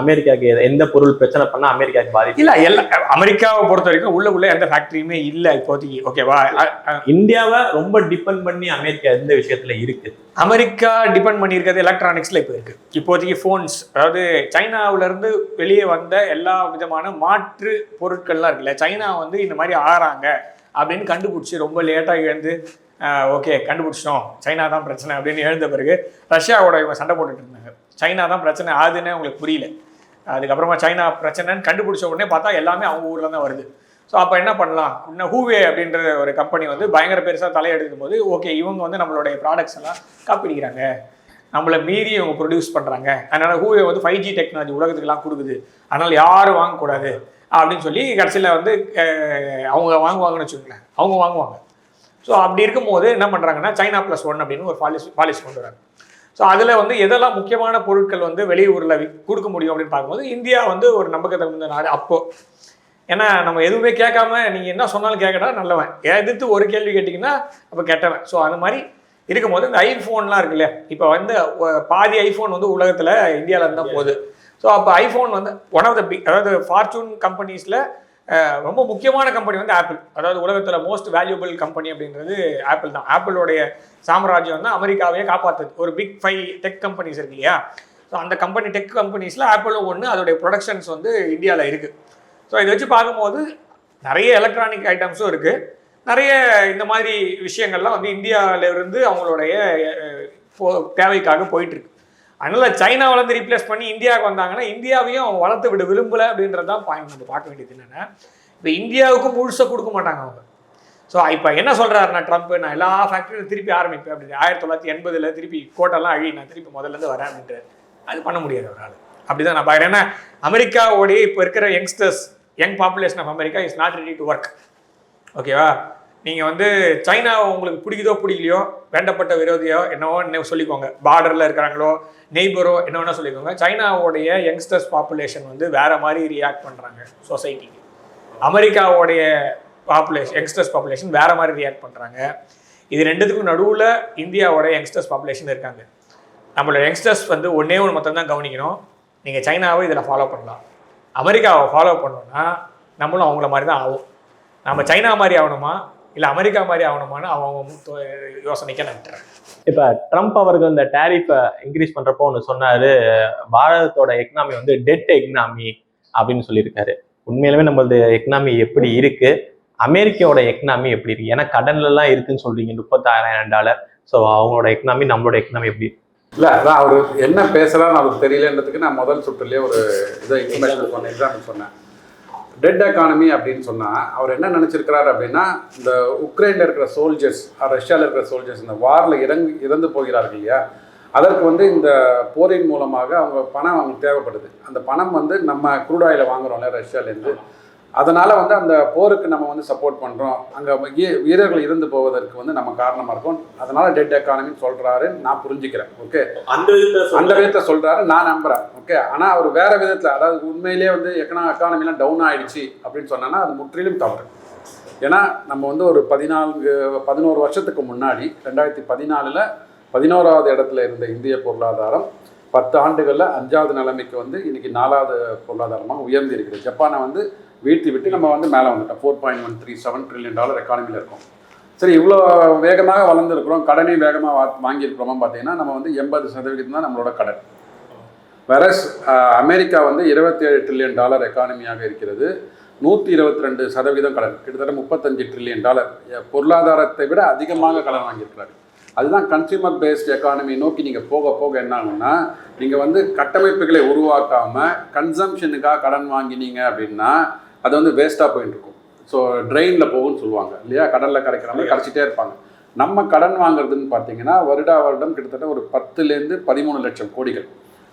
அமெரிக்காவுக்கு எந்த பொருள் பிரச்சனை பண்ணா அமெரிக்காவுக்கு பாதிப்பு இல்லை. அமெரிக்காவை பொறுத்த வரைக்கும் உள்ள எந்த ஃபேக்டரியுமே இல்லை இப்போதைக்கு. ஓகேவா? இந்தியாவை ரொம்ப டிபெண்ட் பண்ணி அமெரிக்கா எந்த விஷயத்துல இருக்கு? அமெரிக்கா டிபெண்ட் பண்ணியிருக்கிறது எலக்ட்ரானிக்ஸில் இப்போ இருக்குது. இப்போதைக்கு ஃபோன்ஸ், அதாவது சைனாவிலேருந்து வெளியே வந்த எல்லா விதமான மாற்று பொருட்கள்லாம் இருக்குல்ல, சைனா வந்து இந்த மாதிரி ஆறாங்க அப்படின்னு கண்டுபிடிச்சி ரொம்ப லேட்டாக எழுந்து ஓகே கண்டுபிடிச்சிட்டோம், சைனா தான் பிரச்சனை அப்படின்னு எழுந்த பிறகு ரஷ்யாவோட இவங்க சண்டை போட்டுட்டு இருந்தாங்க. சைனா தான் பிரச்சனை ஆகுதுன்னு அவங்களுக்கு புரியல. அதுக்கப்புறமா சைனா பிரச்சனைன்னு கண்டுபிடிச்ச உடனே பார்த்தா எல்லாமே அவங்க ஊரில் தான் வருது. ஸோ அப்போ என்ன பண்ணலாம், இன்னும் ஹூவே அப்படின்ற ஒரு கம்பெனி வந்து பயங்கர பெருசாக தலையெடுக்கும் போது, ஓகே இவங்க வந்து நம்மளுடைய ப்ராடக்ட்ஸ் எல்லாம் காப்பிடிக்கிறாங்க, நம்மளை மீறி இவங்க ப்ரொடியூஸ் பண்ணுறாங்க, அதனால் ஹூவே வந்து 5G டெக்னாலஜி உலகத்துக்குலாம் கொடுக்குது, அதனால் யாரும் வாங்கக்கூடாது அப்படின்னு சொல்லி கடைசியில் வந்து அவங்க வாங்குவாங்கன்னு வச்சுக்கோங்களேன், அவங்க வாங்குவாங்க. ஸோ அப்படி இருக்கும்போது என்ன பண்ணுறாங்கன்னா China +1 அப்படின்னு ஒரு பாலிசி கொண்டு வராங்க. ஸோ அதில் வந்து எதெல்லாம் முக்கியமான பொருட்கள் வந்து வெளியூரில் கொடுக்க முடியும் அப்படின்னு பார்க்கும்போது இந்தியா வந்து ஒரு நம்பகத்தகுந்த நாடு அப்போது. ஏன்னா நம்ம எதுவுமே கேட்காம நீங்கள் என்ன சொன்னாலும் கேட்கட்டா நல்லவன், எதிர்த்து ஒரு கேள்வி கேட்டிங்கன்னா அப்போ கெட்டவன். ஸோ அது மாதிரி இருக்கும்போது இந்த ஐஃபோன்லாம் இருக்கு இல்லையா, இப்போ வந்து பாதி ஐஃபோன் வந்து உலகத்தில் இந்தியாவில் இருந்தால் போகுது. ஸோ அப்போ ஐஃபோன் வந்து ஒன் ஆஃப் த பிக், அதாவது ஃபார்ச்சூன் கம்பெனிஸில் ரொம்ப முக்கியமான கம்பெனி வந்து ஆப்பிள். அதாவது உலகத்தில் மோஸ்ட் வேல்யூபிள் கம்பெனி அப்படின்றது ஆப்பிள் தான். ஆப்பிளோடைய சாம்ராஜ்யம் வந்து அமெரிக்காவையே காப்பாற்றுது. ஒரு பிக் 5 டெக் கம்பெனிஸ் இருக்கு இல்லையா, ஸோ அந்த டெக் கம்பெனிஸில் ஆப்பிளும் ஒன்று, அதோடைய ப்ரொடக்ஷன்ஸ் வந்து இந்தியாவில் இருக்குது. ஸோ இதை வச்சு பார்க்கும்போது நிறைய எலக்ட்ரானிக் ஐட்டம்ஸும் இருக்குது, நிறைய இந்த மாதிரி விஷயங்கள்லாம் வந்து இந்தியாவிலிருந்து அவங்களுடைய தேவைக்காக போயிட்டுருக்கு. அதனால் சைனாவிலேருந்து ரீப்ளேஸ் பண்ணி இந்தியாவுக்கு வந்தாங்கன்னா இந்தியாவையும் அவங்க வளர்த்து விட விரும்பலை அப்படின்றது தான் பாயிண்ட். நம்ம பார்க்க வேண்டியது என்னென்னா, இப்போ இந்தியாவுக்கும் முழுசாக கொடுக்க மாட்டாங்க அவங்க. ஸோ இப்போ என்ன சொல்கிறாருன்னா ட்ரம்ப், நான் எல்லா ஃபேக்ட்ரியும் திருப்பி ஆரம்பிப்பேன் அப்படின்னு 1980 திருப்பி கோட்டெல்லாம் அழி நான் திருப்பி முதல்லேருந்து வரேன் அப்படின்ட்டு. அது பண்ண முடியாது ஒரு ஆள். அப்படி தான் நான் பார்க்குறேன். ஏன்னா அமெரிக்காவோடைய இப்போ இருக்கிற young population of America is not ready to work. ஓகேவா? நீங்கள் வந்து சைனாவை உங்களுக்கு பிடிக்குதோ பிடிக்கலையோ, வேண்டப்பட்ட விரோதியோ என்னவோ சொல்லிக்கோங்க, பார்டரில் இருக்கிறாங்களோ நெய்பரோ என்ன வேணால் சொல்லிக்கோங்க, சைனாவோடைய யங்ஸ்டர்ஸ் பாப்புலேஷன் வந்து வேறு மாதிரி ரியாக்ட் பண்ணுறாங்க சொசைட்டிக்கு. அமெரிக்காவோடைய யங்ஸ்டர்ஸ் பாப்புலேஷன் வேறு மாதிரி ரியாக்ட் பண்ணுறாங்க. இது ரெண்டுத்துக்கும் நடுவில் இந்தியாவோட யங்ஸ்டர்ஸ் பாப்புலேஷன் இருக்காங்க. நம்மளோட யங்ஸ்டர்ஸ் வந்து ஒன்றே ஒன்று மட்டும் தான் கவனிக்கணும், நீங்கள் சைனாவை இதில் ஃபாலோ பண்ணலாம், அமெரிக்காவை ஃபாலோ பண்ணோன்னா நம்மளும் அவங்கள மாதிரி தான் ஆகும். நம்ம சைனா மாதிரி ஆகணுமா இல்லை அமெரிக்கா மாதிரி ஆகணுமான்னு அவங்க யோசனைக்க நான் விட்டுறேன். இப்போ ட்ரம்ப் அவர்கள் இந்த டேரிஃபை இன்க்ரீஸ் பண்ணுறப்போ ஒன்று சொன்னார், பாரதத்தோட எக்கனாமி வந்து டெட் எக்கனாமி அப்படின்னு சொல்லியிருக்காரு. உண்மையிலுமே நம்மளது எக்கனாமி எப்படி இருக்குது, அமெரிக்காவோட எக்கனாமி எப்படி இருக்கு? ஏன்னா கடன்ல எல்லாம் இருக்குன்னு சொல்றீங்க, $36,000. ஸோ அவங்களோட எக்கனாமி நம்மளோட எக்கனாமி எப்படி? இல்லை, அதான் அவர் என்ன பேசுகிறான்னு அவருக்கு தெரியலன்றதுக்கு நான் முதல் சுற்றுலேயே ஒரு இதை இன்ஃபர்மேஷன் சொன்னேன், எக்ஸாம்பிள் சொன்னேன். டெட் எக்கானமி அப்படின்னு சொன்னால் அவர் என்ன நினச்சிருக்கிறாரு அப்படின்னா, இந்த உக்ரைனில் இருக்கிற சோல்ஜர்ஸ், ரஷ்யாவில் இருக்கிற சோல்ஜர்ஸ் இந்த வாரில் இறந்து போகிறார்கள் இல்லையா, அதற்கு வந்து இந்த போரின் மூலமாக அவங்க பணம் அவங்களுக்கு தேவைப்படுது. அந்த பணம் வந்து நம்ம க்ரூட் ஆயிலை வாங்குறோம்ல ரஷ்யாலேருந்து, அதனால் வந்து அந்த போருக்கு நம்ம வந்து சப்போர்ட் பண்ணுறோம், அங்கே வீரர்கள் இருந்து போவதற்கு வந்து நம்ம காரணமாக இருக்கும், அதனால் டெட் எக்கானமின்னு சொல்கிறாரு நான் புரிஞ்சுக்கிறேன். ஓகே, அந்த விதத்தில் சொல்கிறாரு, நான் நம்புகிறேன். ஓகே, ஆனால் அவர் வேறு விதத்தில், அதாவது உண்மையிலே வந்து எக்கானமிலாம் டவுன் ஆகிடுச்சு அப்படின்னு சொன்னோன்னா அது முற்றிலும் தவறு. ஏன்னா நம்ம வந்து ஒரு 11 வருஷத்துக்கு முன்னாடி 2014 11வது இடத்துல இருந்த இந்திய பொருளாதாரம் 10 ஆண்டுகளில் 5வது நிலைமைக்கு வந்து இன்றைக்கி 4வது பொருளாதாரமாக உயர்ந்து இருக்குது. ஜப்பானை வந்து வீழ்த்தி விட்டு நம்ம வந்து மேலே வந்துட்டோம். $4.137 trillion எக்கானமியில் இருக்கோம். சரி, இவ்வளோ வேகமாக வளர்ந்துருக்கிறோம், கடனை வேகமாக வாங்கியிருக்கிறோமா பார்த்தீங்கன்னா நம்ம வந்து 80% தான் நம்மளோட கடன். வேற அமெரிக்கா வந்து $27 trillion எக்கானமியாக இருக்கிறது, 122% கடன், கிட்டத்தட்ட $35 trillion பொருளாதாரத்தை விட அதிகமாக கடன் வாங்கியிருக்கிறாரு. அதுதான் கன்சியூமர் பேஸ்ட் எக்கானமி நோக்கி நீங்கள் போக போக என்ன ஆகுன்னா, நீங்கள் வந்து கட்டமைப்புகளை உருவாக்காமல் கன்சம்ஷனுக்காக கடன் வாங்கினீங்க அப்படின்னா அது வந்து வேஸ்ட்டாக போயிட்டு இருக்கும். ஸோ ட்ரெயினில் போகும்னு சொல்லுவாங்க இல்லையா, கடலில் கரைக்கிற மாதிரி கரைச்சிட்டே இருப்பாங்க. நம்ம கடன் வாங்குறதுன்னு பார்த்தீங்கன்னா வருடம் கிட்டத்தட்ட ஒரு 10லேருந்து 13 லட்சம் கோடிகள்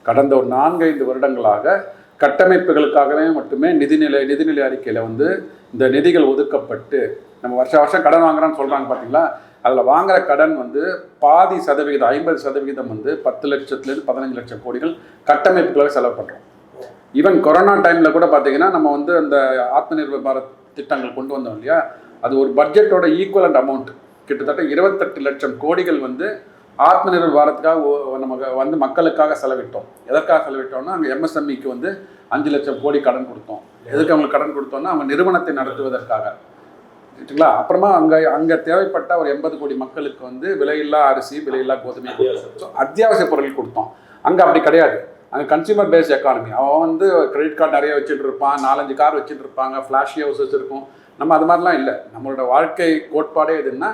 கடந்த ஒரு 4-5 வருடங்களாக கட்டமைப்புகளுக்காகவே மட்டுமே நிதிநிலை அறிக்கையில் வந்து இந்த நிதிகள் ஒதுக்கப்பட்டு நம்ம வருஷம் கடன் வாங்குறான்னு சொல்கிறாங்க பார்த்தீங்களா, அதில் வாங்குகிற கடன் வந்து பாதி சதவிகிதம் 50% வந்து 10 லட்சத்துலேருந்து 15 லட்சம் கோடிகள் கட்டமைப்புகளாக செலவு பண்ணுறோம். ஈவன் கொரோனா டைமில் கூட பார்த்தீங்கன்னா நம்ம வந்து அந்த ஆத்ம நிர்பர் பாரத் திட்டங்கள் கொண்டு வந்தோம் இல்லையா, அது ஒரு பட்ஜெட்டோட ஈக்குவலண்ட் அமௌண்ட் கிட்டத்தட்ட 28 லட்சம் கோடிகள் வந்து ஆத்ம நிர்பர் பாரத்துக்காக நமக்கு வந்து மக்களுக்காக செலவிட்டோம். எதற்காக செலவிட்டோம்னா அங்கே எம்எஸ்எம்இக்கு வந்து 5 லட்சம் கோடி கடன் கொடுத்தோம். எதுக்கு அவங்களுக்கு கடன் கொடுத்தோம்னா அவங்க நிறுவனத்தை நடத்துவதற்காக. சரிங்களா, அப்புறமா அங்கே தேவைப்பட்ட ஒரு 80 கோடி மக்களுக்கு வந்து விலையில்லா அரிசி, விலையில்லா கோதுமை கொடுத்தோம், அத்தியாவசிய பொருட்கள் கொடுத்தோம். அங்கே அப்படி கிடையாது. அங்கே கன்சியூமர் பேஸ்ட் எக்கானமி. அவன் வந்து கிரெடிட் கார்டு நிறைய வச்சுட்டு இருப்பான், 4-5 கார் வச்சுட்டு இருப்பாங்க, ஃப்ளாஷி ஹவுசஸ் இருக்கும். நம்ம அது மாதிரிலாம் இல்லை. நம்மளோட வாழ்க்கை கோட்பாடே எதுன்னா,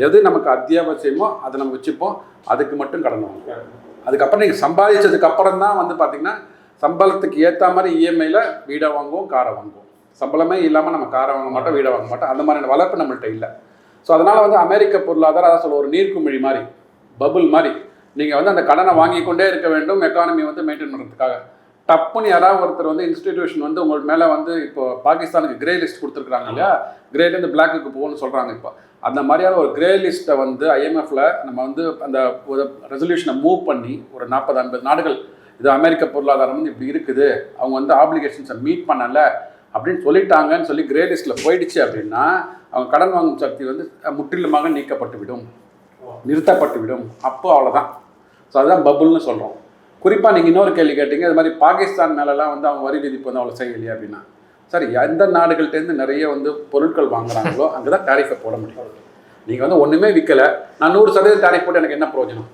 எது நமக்கு அத்தியாவசியமோ அதை நம்ம வச்சுப்போம், அதுக்கு மட்டும் கடன் வாங்குவோம். அதுக்கப்புறம் நீங்கள் சம்பாதிச்சதுக்கு அப்புறம் தான் வந்து பார்த்திங்கன்னா சம்பளத்துக்கு ஏற்ற மாதிரி இஎம்ஐயில் வீடை வாங்குவோம், காரை வாங்குவோம். சம்பளமே இல்லாமல் நம்ம காரை வாங்க மாட்டோம், வீடை வாங்க மாட்டோம். அந்த மாதிரியான வளர்ப்பு நம்மள்கிட்ட இல்லை. ஸோ அதனால் வந்து அமெரிக்க பொருளாதாரம் அதை சொல்ல ஒரு நீர்க்குமிழி மாதிரி, பபுள் மாதிரி, நீங்கள் வந்து அந்த கடனை வாங்கி கொண்டே இருக்க வேண்டும் எக்கானமி வந்து மெயின்டைன் பண்ணுறதுக்காக. டப்புன்னு யாராவது ஒருத்தர் வந்து இன்ஸ்டிடியூஷன் வந்து உங்களுக்கு மேலே வந்து இப்போ பாகிஸ்தானுக்கு கிரே லிஸ்ட் கொடுத்துருக்குறாங்க இல்லையா, கிரேலேருந்து பிளாக்குக்கு போகணும்னு சொல்கிறாங்க. இப்போ அந்த மாதிரியான ஒரு கிரே லிஸ்ட்டை வந்து IMFல நம்ம வந்து அந்த ஒரு ரெசல்யூஷனை மூவ் பண்ணி ஒரு 40-50 நாடுகள் இது அமெரிக்க பொருளாதாரம் வந்து இப்படி இருக்குது, அவங்க வந்து ஆப்ளிகேஷன்ஸை மீட் பண்ணலை அப்படின்னு சொல்லிட்டாங்கன்னு சொல்லி கிரே லிஸ்ட்டில் போயிடுச்சு அப்படின்னா அவங்க கடன் வாங்கும் சக்தி வந்து முற்றிலுமாக நீக்கப்பட்டுவிடும், நிறுத்தப்பட்டுவிடும். அப்போ அவ்வளோதான். ஸோ அதுதான் பபுள்னு சொல்கிறோம். குறிப்பாக நீங்கள் இன்னொரு கேள்வி கேட்டீங்க, அது மாதிரி பாகிஸ்தான் மேலெலாம் வந்து அவங்க வரி விதிப்பு வந்து அவ்வளோ செய்யலையா அப்படின்னா, சரி, எந்த நாடுகள்கிட்டேருந்து நிறைய வந்து பொருட்கள் வாங்குறாங்களோ அங்கே தான் டேரிஃபை போட முடியும். நீங்கள் வந்து ஒன்றுமே விற்கலை, நான் 100% டேரிஃப் போட்டு எனக்கு என்ன பிரயோஜனம்?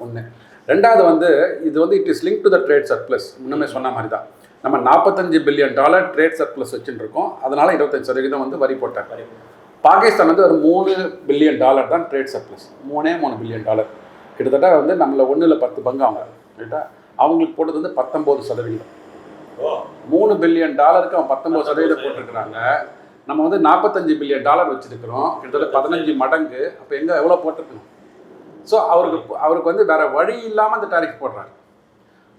ஒன்று. ரெண்டாவது வந்து இது வந்து it is link to the trade surplus. முன்னமே சொன்ன மாதிரி தான் நம்ம $45 பில்லியன் ட்ரேட் சர்ப்ளஸ் வச்சுட்டு இருக்கோம். அதனால் 25% வந்து வரி போட்டாங்க. பாகிஸ்தான் வந்து ஒரு $3 பில்லியன் தான் ட்ரேட் சர்ப்ளஸ். $3 பில்லியன் கிட்டத்தட்ட வந்து நம்மள 1/10 பங்கு அவங்க ரைட்டா. அவங்களுக்கு போட்டது வந்து 19%. $3 பில்லியன் அவன் 19% போட்டிருக்கிறாங்க. நம்ம வந்து $45 பில்லியன் வச்சுருக்கிறோம், கிட்டத்தட்ட 15 மடங்கு. அப்போ எங்கே எவ்வளோ போட்டிருக்கணும்? ஸோ அவருக்கு வந்து வேறு வழி இல்லாமல் அந்த டாரிஃப் போடுறாரு.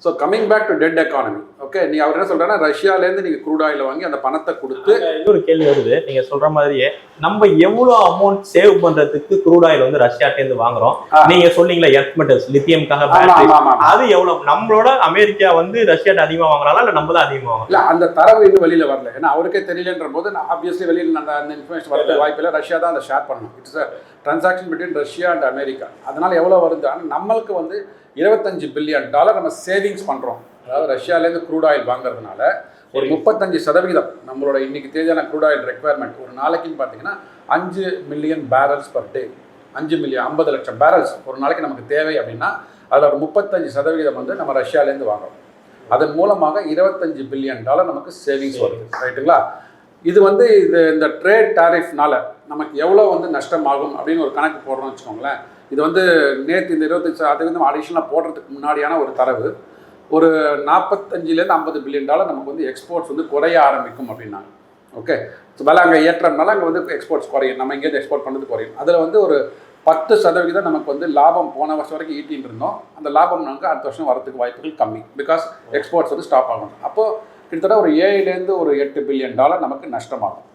So coming back to dead economy. Okay, நீ அவர் என்ன சொல்கிறேன்னா ரஷ்யாலேருந்து நீங்கள் க்ரூட் ஆயில் வாங்கி அந்த பணத்தை கொடுத்து. இன்னொரு கேள்வி வருது, நீங்கள் சொல்கிற மாதிரியே நம்ம எவ்வளோ அமௌண்ட் சேவ் பண்ணுறதுக்கு க்ரூட் ஆயில் வந்து ரஷ்யாட்டேருந்து வாங்குறோம்? நீங்கள் சொன்னீங்களா எர்த் மெட்டல்ஸ், லித்தியம்காக, அது எவ்வளோ? நம்மளோட அமெரிக்கா வந்து ரஷ்யாட்ட அதிகமாக வாங்குறாங்களா இல்லை நம்ம தான் அதிகமாக வாங்கலாம்? இல்லை, அந்த தரவு இன்னும் வெளியில் வரல. ஏன்னா அவருக்கே தெரியலன்ற போது நான் ஆப்வியஸ்லி வெளியில் அந்த இன்ஃபர்மேஷன் வரது வாய்ப்பில்லை. ரஷ்யா தான் அதை ஷேர் பண்ணணும். It's a transaction between Russia and America. அதனால் எவ்வளோ வருது? ஆனால் நம்மளுக்கு வந்து $25 பில்லியன் நம்ம சேவிங்ஸ் பண்ணுறோம். அதாவது ரஷ்யாவிலேருந்து க்ரூட் ஆயில் வாங்குறதுனால ஒரு 35% நம்மளோட இன்றைக்கி தேவையான க்ரூட் ஆயில் ரெக்குவயர்மெண்ட் ஒரு நாளைக்குன்னு பார்த்தீங்கன்னா 5 million barrels per day. 5 million 50 லட்சம் பேரல்ஸ் ஒரு நாளைக்கு நமக்கு தேவை அப்படின்னா அதில் ஒரு 35% வந்து நம்ம ரஷ்யாவிலேருந்து வாங்குறோம். அதன் மூலமாக $25 பில்லியன் நமக்கு சேவிங்ஸ் வருது. ரைட்டுங்களா? இது வந்து இந்த ட்ரேட் டாரிஃப்னால நமக்கு எவ்வளோ வந்து நஷ்டமாகும் அப்படின்னு ஒரு கணக்கு போடுறோம்னு வச்சுக்கோங்களேன். இது வந்து நேற்று இந்த 25% அடிஷனலாக போடுறதுக்கு முன்னாடியான ஒரு தரவு. ஒரு 45லேருந்து 50 பில்லியன் டாலர் நமக்கு வந்து எக்ஸ்போர்ட்ஸ் வந்து குறைய ஆரம்பிக்கும் அப்படின்னாங்க. ஓகே, விலை அங்கே ஏற்றம்னால அங்கே வந்து எக்ஸ்போர்ட்ஸ் குறையும், நம்ம இங்கேருந்து எக்ஸ்போர்ட் பண்ணுறது குறையும். அதில் வந்து ஒரு 10% நமக்கு வந்து லாபம் போன வருஷம் வரைக்கும் ஈட்டின்னு இருந்தோம். அந்த லாபம் நமக்கு அடுத்த வருஷம் வரதுக்கு வாய்ப்புகள் கம்மி, பிகாஸ் எக்ஸ்போர்ட்ஸ் வந்து ஸ்டாப் ஆகும். அப்போது கிட்டத்தட்ட ஒரு 7லேருந்து ஒரு 8 பில்லியன் டாலர் நமக்கு நஷ்டமாகும்.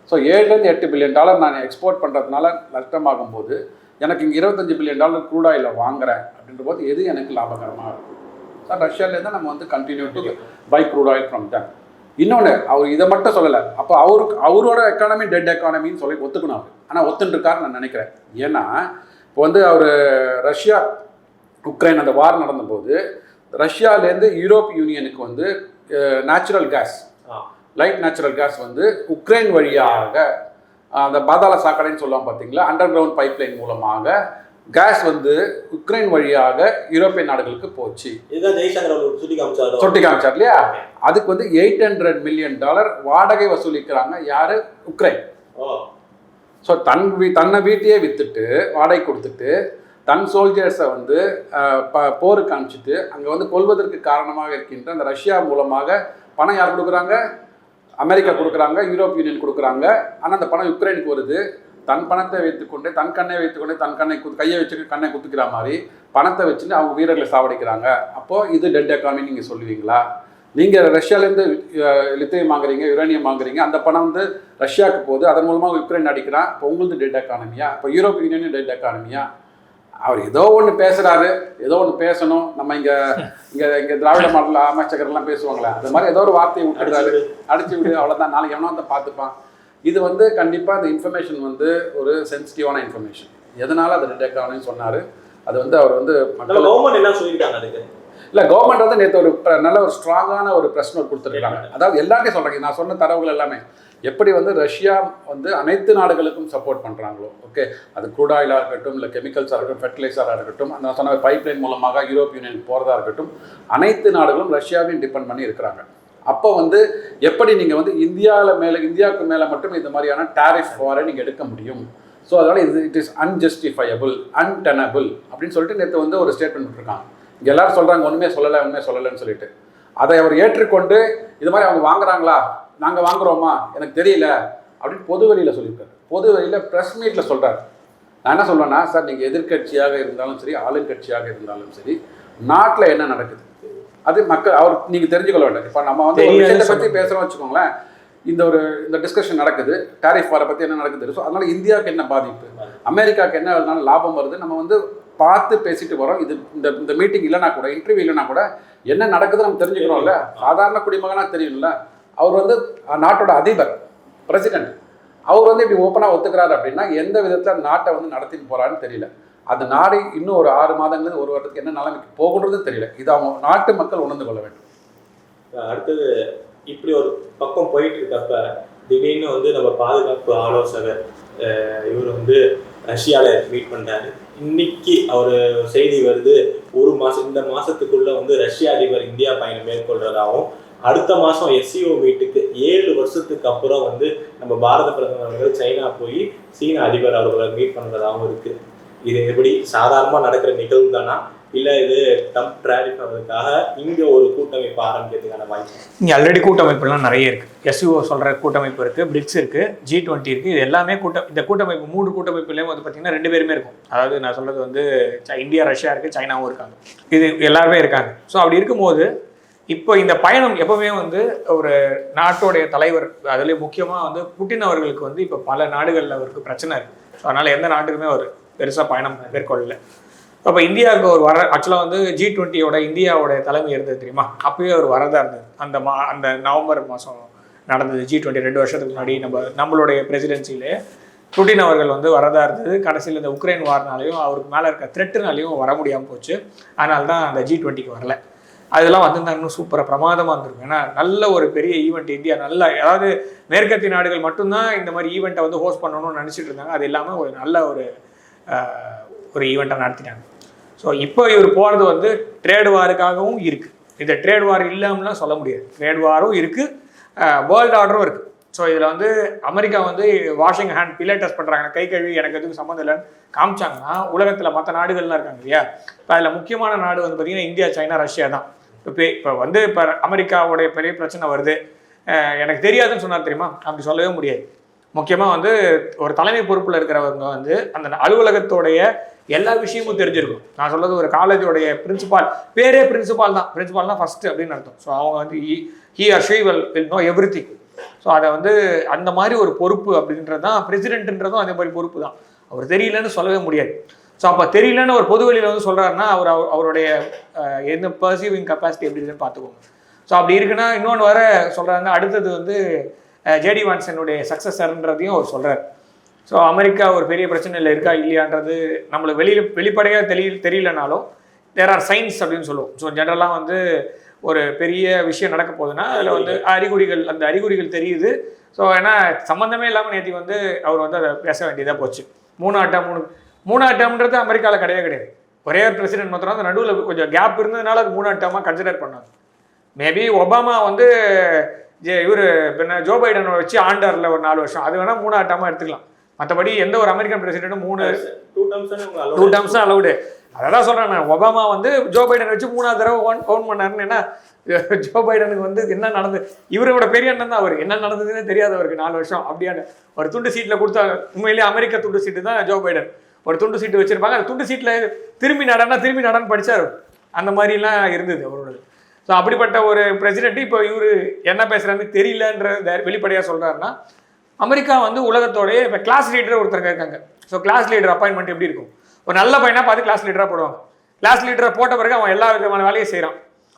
ஸோ 7லேருந்து 8 பில்லியன் டாலர் நான் எக்ஸ்போர்ட் பண்ணுறதுனால நஷ்டமாகும் போது எனக்கு இங்கே 25 பில்லியன் டாலர் க்ரூட் ஆயிலை வாங்குறேன் அப்படின்ற போது எது எனக்கு லாபகரமாக இருக்கும்? சார், ரஷ்யாவிலேருந்து நம்ம வந்து continue to buy crude oil from them. இன்னொன்று, அவர் இதை மட்டும் சொல்லலை. அப்போ அவரோட எக்கானமி டெட் எக்கானமின்னு சொல்லி ஒத்துக்கணும் அவர். ஆனால் ஒத்துன்ருக்காருன்னு நான் நினைக்கிறேன். ஏன்னா இப்போ வந்து அவர் ரஷ்யா உக்ரைன் அந்த வார் நடந்தபோது ரஷ்யாவிலேருந்து யூரோப் யூனியனுக்கு வந்து natural gas, light natural gas வந்து உக்ரைன் வழியாக அந்த பாதாள சாக்கடைன்னு சொல்லுவாங்க பார்த்தீங்களா, அண்டர் கிரவுண்ட் பைப்லைன் மூலமாக கேஸ் வந்து உக்ரைன் வழியாக யூரோப்பியன் நாடுகளுக்கு போச்சு. சுட்டி காமிச்சார் இல்லையா? அதுக்கு வந்து $800 மில்லியன் வாடகை வசூலிக்கிறாங்க யாரு? உக்ரைன். ஸோ தன்னை வீட்டையே விற்றுட்டு வாடகை கொடுத்துட்டு தன் சோல்ஜர்ஸை வந்து போருக்கு அனுப்பிச்சிட்டு அங்கே வந்து கொல்வதற்கு காரணமாக இருக்கின்ற அந்த ரஷ்யா மூலமாக பணம் யார் கொடுக்குறாங்க? அமெரிக்கா கொடுக்குறாங்க, யூரோப் யூனியன் கொடுக்குறாங்க. ஆனால் அந்த பணம் யுக்ரைனுக்கு வருது. தன் பணத்தை வைத்துக்கொண்டு தன் கண்ணை வைத்துக்கொண்டு தன் கண்ணை கையை வச்சுட்டு கண்ணை குத்துக்கிற மாதிரி பணத்தை வச்சுட்டு அவங்க வீரர்களை சாவடிக்கிறாங்க. அப்போது இது டெட் எக்கானமி நீங்கள் சொல்லுவீங்களா? நீங்கள் ரஷ்யாவிலேருந்து லித்தியம் வாங்குறீங்க, யுரேனியம் வாங்குறீங்க, அந்த பணம் வந்து ரஷ்யாவுக்கு போகுது, அதன் மூலமாக யுக்ரைன் அடிக்கிறான். இப்போ உங்களுக்கு டெட் எக்கானமியா? இப்போ யூரோப் யூனியன் டெட் எக்கானமியா? அவர் ஏதோ ஒன்று பேசுகிறாரு, ஏதோ ஒன்று பேசணும். நம்ம இங்கே திராவிட மாடல் அமைச்சகர்லாம் பேசுவாங்களே, அது மாதிரி ஏதோ ஒரு வார்த்தையை விட்டுறாரு, அடிச்சு விடு, அவ்வளோதான், நாளைக்கு எவனோ வந்து பார்த்துப்பான். இது வந்து கண்டிப்பாக இந்த இன்ஃபர்மேஷன் வந்து ஒரு சென்சிட்டிவான இன்ஃபர்மேஷன். எதனால் அது டெட் எக்கானமின்னு சொன்னார்? அது வந்து அவர் வந்து கவர்மெண்ட் என்ன சொல்லியிருக்காங்க அதுக்கு? இல்லை, கவர்மெண்ட் வந்து நேற்று ஒரு நல்ல ஒரு ஸ்ட்ராங்கான ஒரு ப்ரெஸ் நோட் கொடுத்துருக்காங்க. அதாவது எல்லாத்தையும் சொல்கிறாங்க, நான் சொன்ன தரவுகள் எல்லாமே எப்படி வந்து ரஷ்யா வந்து அனைத்து நாடுகளுக்கும் சப்போர்ட் பண்ணுறாங்களோ, ஓகே, அது க்ரூட் ஆயிலாக இருக்கட்டும், இல்லை கெமிக்கல்ஸாக இருக்கட்டும், ஃபெர்டிலைசராக இருக்கட்டும், அந்த சொன்ன பைப்லைன் மூலமாக யூரோப் யூனியன் போகிறதா இருக்கட்டும், அனைத்து நாடுகளும் ரஷ்யாவையும் டிபெண்ட் பண்ணி இருக்கிறாங்க. அப்போ வந்து எப்படி நீங்கள் வந்து இந்தியாவுக்கு மேலே மட்டும் இந்த மாதிரியான டாரிஃப் வாரை நீங்கள் எடுக்க முடியும்? ஸோ அதனால் இட் இஸ் அன்ஜஸ்டிஃபையபிள், அன்டெனபிள் அப்படின்னு சொல்லிட்டு நேற்று வந்து ஒரு ஸ்டேட்மெண்ட் விட்டுருக்காங்க. இங்கே எல்லாரும் சொல்கிறாங்க உண்மையே சொல்லலைன்னு சொல்லிட்டு, அதை அவர் ஏற்றுக்கொண்டு இது மாதிரி அவங்க வாங்குறாங்களா, நாங்கள் வாங்குகிறோமா எனக்கு தெரியல அப்படின்னு பொது வெளியில் சொல்லியிருக்காரு. பொது வெளியில் ப்ரெஸ் மீட்டில் சொல்கிறார். நான் என்ன சொல்வேன்னா, சார், நீங்கள் எதிர்கட்சியாக இருந்தாலும் சரி, ஆளுங்கட்சியாக இருந்தாலும் சரி, நாட்டில் என்ன நடக்குது அது மக்கள் நீங்கள் தெரிஞ்சுக்கொள்ள வேண்டும். இப்போ நம்ம வந்து ஒரு விஷயத்தை பற்றி பேசுகிறோம் வச்சுக்கோங்களேன், இந்த டிஸ்கஷன் நடக்குது, டாரிஃப் வாரை பற்றி என்ன நடக்குது. ஸோ அதனால் இந்தியாவுக்கு என்ன பாதிப்பு, அமெரிக்காவுக்கு என்ன லாபம் வருது, நம்ம வந்து பார்த்து பேசிட்டு வரோம். இது இந்த மீட்டிங் இல்லைனா கூட, இன்டர்வியூ இல்லைனா கூட என்ன நடக்குதுன்னு நம்ம தெரிஞ்சுக்கிறோம்ல. சாதாரண குடிமகனாக தெரியும்ல. அவர் வந்து நாட்டோட அதிபர், பிரசிடென்ட், அவர் வந்து இப்படி ஓப்பனாக ஒத்துக்கிறாரு அப்படின்னா எந்த விதத்தில் நாட்டை வந்து நடத்திட்டு போகிறான்னு தெரியல. அந்த நாடு இன்னும் ஒரு 6 மாதங்களுக்கு ஒரு வருடத்துக்கு என்ன நிலைமைக்கு போகுன்றது தெரியல. இது அவங்க நாட்டு மக்கள் உணர்ந்து கொள்ள வேண்டும். அடுத்தது இப்படி ஒரு பக்கம் போயிட்டு இருக்கப்ப திடீர்னு வந்து நம்ம பாதுகாப்பு ஆலோசகர் இவர் வந்து ரஷ்யாவில் மீட் பண்ணுறாரு. இன்னைக்கு அவர் செய்தி வருது, இந்த மாதத்துக்குள்ளே வந்து ரஷ்ய அதிபர் இந்தியா பயணம் மேற்கொள்றதாகவும், அடுத்த மாதம் SCO மீட்டுக்கு 7 வருஷத்துக்கு அப்புறம் வந்து நம்ம பாரத பிரதமர் அவர்கள் சைனா போய் சீன அதிபர் அவர்களை மீட் பண்ணுறதாகவும் இருக்குது. இது எப்படி சாதாரணமாக நடக்கிற நிகழ்வு தானா, இல்லை இது ட்ரம்ப் டாரிஃப் அவருக்காக இங்கே ஒரு கூட்டமைப்பு ஆரம்பிக்கிறதுக்கான வாய்ப்பு? இங்கே ஆல்ரெடி கூட்டமைப்புலாம் நிறைய இருக்குது. SCO சொல்கிற கூட்டமைப்பு இருக்குது, பிரிக்ஸ் இருக்குது, G20 இருக்குது. இது எல்லாமே இந்த கூட்டமைப்பு 3 கூட்டமைப்புலேயும் வந்து பார்த்திங்கன்னா 2 பேருமே இருக்கும். அதாவது நான் சொல்கிறது வந்து இந்தியா, ரஷ்யா இருக்குது, சைனாவும் இருக்காங்க, இது எல்லாருமே இருக்காங்க. ஸோ அப்படி இருக்கும்போது இப்போ இந்த பயணம் எப்பவுமே வந்து ஒரு நாட்டோடைய தலைவர், அதுலேயும் முக்கியமாக வந்து புட்டின் அவர்களுக்கு வந்து இப்போ பல நாடுகளில் அவருக்கு பிரச்சனை இருக்குது. ஸோ அதனால் எந்த நாட்டுக்குமே அவர் பெருசாக பயணம் மேற்கொள்ளலை. அப்போ இந்தியாவுக்கு ஒரு ஆக்சுவலாக வந்து G20யோட இந்தியாவோட தலைமை இருந்தது தெரியுமா, அப்போயே அவர் வரதா இருந்தது. அந்த நவம்பர் மாதம் நடந்தது G20 2 வருஷத்துக்கு முன்னாடி நம்மளுடைய பிரசிடென்சிலே புட்டின் அவர்கள் வந்து வரதா இருந்தது. கடைசியில் இந்த உக்ரைன் வார்னாலையும் அவருக்கு மேலே இருக்க த்ரெட்டுனாலையும் வர முடியாமல் போச்சு. அதனால தான் அந்த G20க்கு வரல. அதெல்லாம் வந்திருந்தாங்கன்னு சூப்பராக பிரமாதமாக இருந்திருக்கும். ஏன்னா நல்ல ஒரு பெரிய ஈவெண்ட் இந்தியா, அதாவது மேற்கத்திய நாடுகள் மட்டும்தான் இந்த மாதிரி ஈவெண்ட்டை வந்து ஹோஸ்ட் பண்ணணும்னு நினச்சிட்டு இருந்தாங்க. அது இல்லாமல் ஒரு நல்ல ஒரு ஈவெண்ட்டை நடத்திட்டாங்க. ஸோ இப்போ இவர் போகிறது வந்து ட்ரேட் வாருக்காகவும் இருக்குது. இந்த ட்ரேட் வார் இல்லாமலாம் சொல்ல முடியாது. ட்ரேட் வாரும் இருக்குது, வேர்ல்டு ஆர்டரும் இருக்குது. ஸோ இதில் வந்து அமெரிக்கா வந்து வாஷிங் ஹேண்ட் பிலேட்டஸ் பண்ணுறாங்க, கை கழுவி எனக்கு எதுவும் சம்மந்தம் இல்லைன்னு காமிச்சாங்கன்னா உலகத்தில் மற்ற நாடுகள்லாம் இருக்காங்க இல்லையா, இப்போ அதில் முக்கியமான நாடு வந்து பார்த்திங்கன்னா இந்தியா, சைனா, ரஷ்யா தான். இப்போ அமெரிக்காவுடைய பெரிய பிரச்சனை வருது, எனக்கு தெரியாதுன்னு சொன்னார் தெரியுமா, அப்படி சொல்லவே முடியாது. முக்கியமாக வந்து ஒரு தலைமை பொறுப்பில் இருக்கிறவங்க வந்து அந்த அலுவலகத்தோடைய எல்லா விஷயமும் தெரிஞ்சிருக்கும். நான் சொல்றது ஒரு காலேஜோடைய பிரின்சிபால், பேரே பிரின்சிபால் தான் ஃபர்ஸ்ட் அப்படின்னு அர்த்தம். ஸோ அவங்க வந்து he or she will know everything. So அதை வந்து அந்த மாதிரி ஒரு பொறுப்பு அப்படின்றது தான், பிரசிடென்ட்ன்றதும் அதே மாதிரி பொறுப்பு தான். அவர் தெரியலன்னு சொல்லவே முடியாது. ஸோ அப்போ தெரியலன்னு ஒரு பொதுவெளியில் வந்து சொல்கிறாருன்னா அவருடைய என்ன பர்சீவிங் கெப்பாசிட்டி எப்படி இருக்குன்னு பார்த்துக்கோங்க. ஸோ அப்படி இருக்குன்னா இன்னொன்று வர சொல்கிறாங்க, அடுத்தது வந்து ஜேடி வான்சனுடைய சக்ஸஸர்ன்றதையும் அவர் சொல்கிறார். ஸோ அமெரிக்கா ஒரு பெரிய பிரச்சனையில் இருக்கா இல்லையான்றது நம்மளுக்கு வெளிப்படையாக தெரியலனாலும் தேர் ஆர் சைன்ஸ் அப்படின்னு சொல்லுவோம். ஸோ ஜென்ரலாக வந்து ஒரு பெரிய விஷயம் நடக்க போகுதுன்னா அதில் வந்து அந்த அறிகுறிகள் தெரியுது. ஸோ ஏன்னா சம்மந்தமே இல்லாமல் நேற்று வந்து அவர் வந்து அதை பேச வேண்டியதாக போச்சு. மூணாவது டேர்ம்ன்றது அமெரிக்காவில் கிடையாது. ஒரே ஒரு பிரசிடென்ட் மாத்திரம் அந்த நடுவில் கொஞ்சம் கேப் இருந்ததுனால அது மூணாவது டேர்மாக கன்சிடர் பண்ணாங்க. மேபி ஒபாமா வந்து இவர் ஜோ பைடனை வச்சு ஆண்டாரில் ஒரு 4 வருஷம், அது வேணால் மூணாவது டேர்மாக எடுத்துக்கலாம். மற்றபடி எந்த ஒரு அமெரிக்கன் பிரசிடென்ட்டும் 2 டேர்ம்ஸ் தான் அலவுடு. அதான் சொல்கிறேன் நான், ஒபாமா வந்து ஜோ பைடன் வச்சு 3ஆவது தடவை ஓன் பண்ணாருன்னு. ஏன்னா ஜோ பைடனுக்கு வந்து என்ன நடந்தது, இவரோட பெரிய அண்ணன் தான் அவர், என்ன நடந்ததுன்னே தெரியாதவருக்கு 4 வருஷம் அப்படியான ஒரு துண்டு சீட்டில் கொடுத்தாங்க. உண்மையிலேயே அமெரிக்க துண்டு சீட்டு தான் ஜோ பைடன். ஒரு துண்டு சீட்டு வச்சிருப்பாங்க, அந்த துண்டு சீட்டில் திரும்பி நடன்னு படித்தார். அந்த மாதிரிலாம் இருந்தது அவரோடது. ஸோ அப்படிப்பட்ட ஒரு பிரசிடென்ட் இப்போ இவர் என்ன பேசுகிறாருன்னு தெரியலன்ற வெளிப்படையாக சொல்கிறாருன்னா, அமெரிக்கா வந்து உலகத்தோடைய இப்போ கிளாஸ் லீடர் ஒருத்தருங்க இருக்காங்க. ஸோ கிளாஸ் லீடர் அப்பாயின்மெண்ட் எப்படி இருக்கும், ஒரு நல்ல பையனாக பார்த்து கிளாஸ் லீடராக போடுவாங்க. கிளாஸ் லீடரை போட்ட பிறகு அவன் எல்லா விதமான வேலையை செய்கிறான்.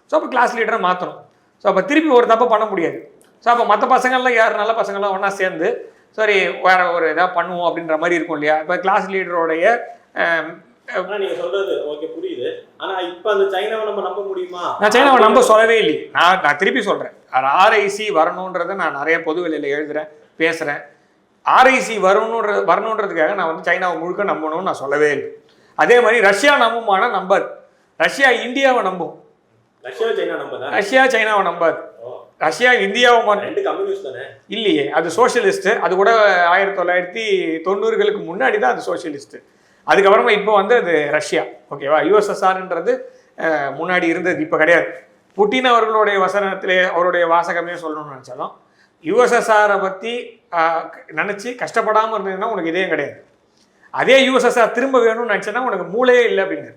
ஸோ அப்போ கிளாஸ் லீடரை மாற்றணும். ஸோ அப்போ திருப்பி ஒரு தப்பை பண்ண முடியாது. ஸோ அப்போ மற்ற பசங்கள்லாம் யார் நல்ல பசங்கள்லாம் ஒன்றா சேர்ந்து சரி வேற ஒரு இதாக பண்ணுவோம் அப்படின்ற மாதிரி இருக்கும் இல்லையா. இப்போ கிளாஸ் லீடரோடைய நீங்க சொல்றது ஓகே புரியுது. ஆனா இப்ப அந்த சைனாவை நம்ம நம்ப முடியுமா? நான் சைனாவை நம்ப சொல்லவே இல்லை. நான் திருப்பி சொல்றேன், RIC வரணுன்றதை நான் நிறைய பொது வெளியில எழுதுறேன், பேசுறேன். RIC வரணுன்றதுக்காக நான் வந்து சைனாவை முழுக்க நம்பணும்னு நான் சொல்லவே இல்லை. அதே மாதிரி ரஷ்யா நம்புமானா நம்பாது. ரஷ்யா இந்தியாவை நம்பும், ரஷ்யா சைனாவை நம்பாது. ரஷ்யா இந்தியாவை இல்லையே, அது சோசியலிஸ்ட். அது கூட 1990களுக்கு முன்னாடி தான் அது சோசியலிஸ்ட். அதுக்கப்புறமா இப்போ வந்து அது ரஷ்யா, ஓகேவா. USSRன்றது முன்னாடி இருந்தது, இப்போ கிடையாது. புட்டின் அவர்களுடைய வசனத்திலே அவருடைய வாசகமே சொல்லணும்னு நினச்சாலும் USSRை பற்றி நினச்சி கஷ்டப்படாமல் இருந்ததுன்னா உனக்கு இதே கிடையாது. அதே USSR திரும்ப வேணும்னு நினச்சேன்னா உனக்கு மூளையே இல்லை அப்படிங்க.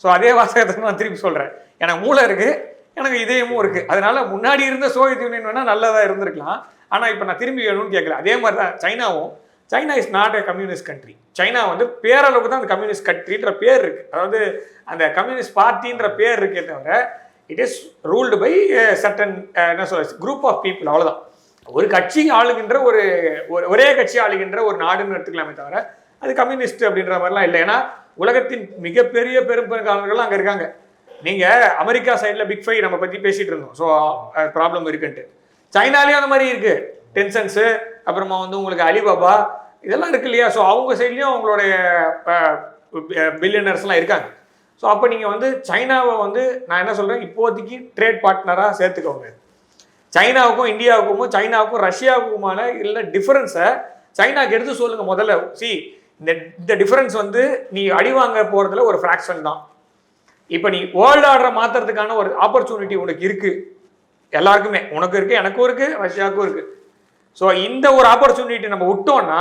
ஸோ அதே வாசகத்தை நான் திருப்பி சொல்கிறேன், எனக்கு மூளை இருக்குது, எனக்கு இதயமும் இருக்குது. அதனால முன்னாடி இருந்த சோவியத் யூனியன் வேணால் நல்லதாக இருந்திருக்கலாம், ஆனால் இப்போ நான் திரும்பி வேணும்னு கேட்கல. அதே மாதிரி தான் சைனாவும். China is not a communist country. China வந்து பேரளவுக்கு தான் அந்த கம்யூனிஸ்ட் கண்ட்ரின்ற பேர் இருக்குது, அதாவது அந்த கம்யூனிஸ்ட் பார்ட்டின்ற பேர் இருக்கே தவிர it is ruled by certain என்ன சொல்ல குரூப் ஆஃப் பீப்புள், அவ்வளோதான். ஒரு கட்சி ஆளுகின்ற ஒரே கட்சி ஆளுகின்ற ஒரு நாடுன்னு எடுத்துக்கலாமே தவிர அது கம்யூனிஸ்ட் அப்படின்ற மாதிரிலாம் இல்லை. ஏன்னா உலகத்தின் மிகப்பெரிய பெரும்பான்மையாளர்கள் அங்கே இருக்காங்க. நீங்கள் அமெரிக்கா சைடில் பிக் 5 நம்ம பற்றி பேசிகிட்டு இருந்தோம், ஸோ ப்ராப்ளம் இருக்குன்ட்டு. சைனாலேயும் அந்த மாதிரி இருக்குது, டென்சன்ஸு, அப்புறமா வந்து உங்களுக்கு அலிபாபா இதெல்லாம் இருக்கு இல்லையா. ஸோ அவங்க சைட்லேயும் அவங்களுடைய பில்லியனர்ஸ்லாம் இருக்காங்க. ஸோ அப்போ நீங்கள் வந்து சைனாவை வந்து நான் என்ன சொல்கிறேன், இப்போதைக்கு ட்ரேட் பார்ட்னராக சேர்த்துக்கோங்க. சைனாவுக்கும் இந்தியாவுக்கும் சைனாவுக்கும் ரஷ்யாவுக்குமான இல்லை டிஃபரன்ஸை சைனாவுக்கு எடுத்து சொல்லுங்கள் முதல்ல. இந்த டிஃபரன்ஸ் வந்து நீ அடி வாங்க போகிறதுல ஒரு ஃப்ராக்ஷன் தான். இப்போ நீ வேர்ல்டு ஆர்டரை மாற்றுறதுக்கான ஒரு ஆப்பர்ச்சுனிட்டி உனக்கு இருக்குது, எல்லாருக்குமே. உனக்கு இருக்குது, எனக்கும் இருக்குது, ரஷ்யாவுக்கும் இருக்குது. ஸோ இந்த ஒரு ஆப்பர்ச்சுனிட்டி நம்ம விட்டோம்னா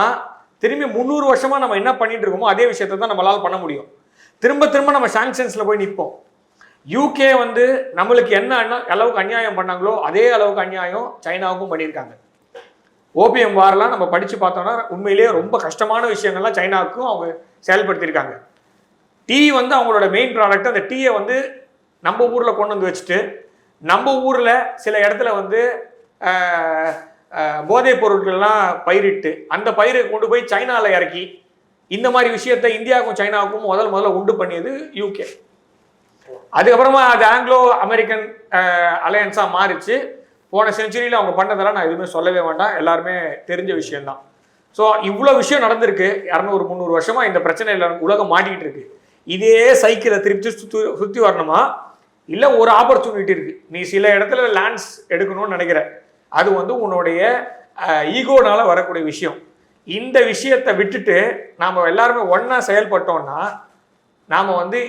திரும்பி 300 வருஷமாக நம்ம என்ன பண்ணிட்டு இருக்கோமோ அதே விஷயத்தை தான் நம்மளால் பண்ண முடியும். திரும்ப நம்ம சாங்ஷன்ஸில் போய் நிற்போம். UK வந்து நம்மளுக்கு என்ன அளவுக்கு அநியாயம் பண்ணாங்களோ அதே அளவுக்கு அநியாயம் சைனாவுக்கும் பண்ணியிருக்காங்க. ஓபிஎம் வாரெலாம் நம்ம படித்து பார்த்தோம்னா உண்மையிலேயே ரொம்ப கஷ்டமான விஷயங்கள்லாம் சைனாவுக்கும் அவங்க செயல்படுத்தியிருக்காங்க. டீ வந்து அவங்களோட மெயின் ப்ராடக்ட். அந்த டீயை வந்து நம்ம ஊரில் கொண்டு வந்து வச்சுட்டு நம்ம ஊரில் சில இடத்துல வந்து போதைப் பொருட்கள்லாம் பயிரிட்டு அந்த பயிரை கொண்டு போய் சைனாவில் இறக்கி இந்த மாதிரி விஷயத்தை இந்தியாவுக்கும் சைனாவுக்கும் முதல்ல உண்டு பண்ணியது UK. அதுக்கப்புறமா அது ஆங்கிலோ அமெரிக்கன் அலையன்ஸாக மாறிச்சு. போன செஞ்சுரியில் அவங்க பண்ணதெல்லாம் நான் எதுவுமே சொல்லவே வேண்டாம், எல்லாருமே தெரிஞ்ச விஷயம்தான். ஸோ இவ்வளோ விஷயம் நடந்திருக்கு. 200-300 வருஷமாக இந்த பிரச்சனையில் உலகம் மாட்டிக்கிட்டு இருக்கு. இதே சைக்கிளை திருப்பி சுற்றி வரணுமா, இல்லை ஒரு ஆப்பர்ச்சுனிட்டி இருக்குது, நீ சில இடத்துல லேண்ட்ஸ் எடுக்கணும்னு நினைக்கிற, அது வந்து உன்னுடைய ஈகோனால வரக்கூடிய விஷயம். இந்த விஷயத்தை விட்டுட்டு நாம் எல்லாருமே ஒன்றா செயல்பட்டோம்னா நாம் வந்து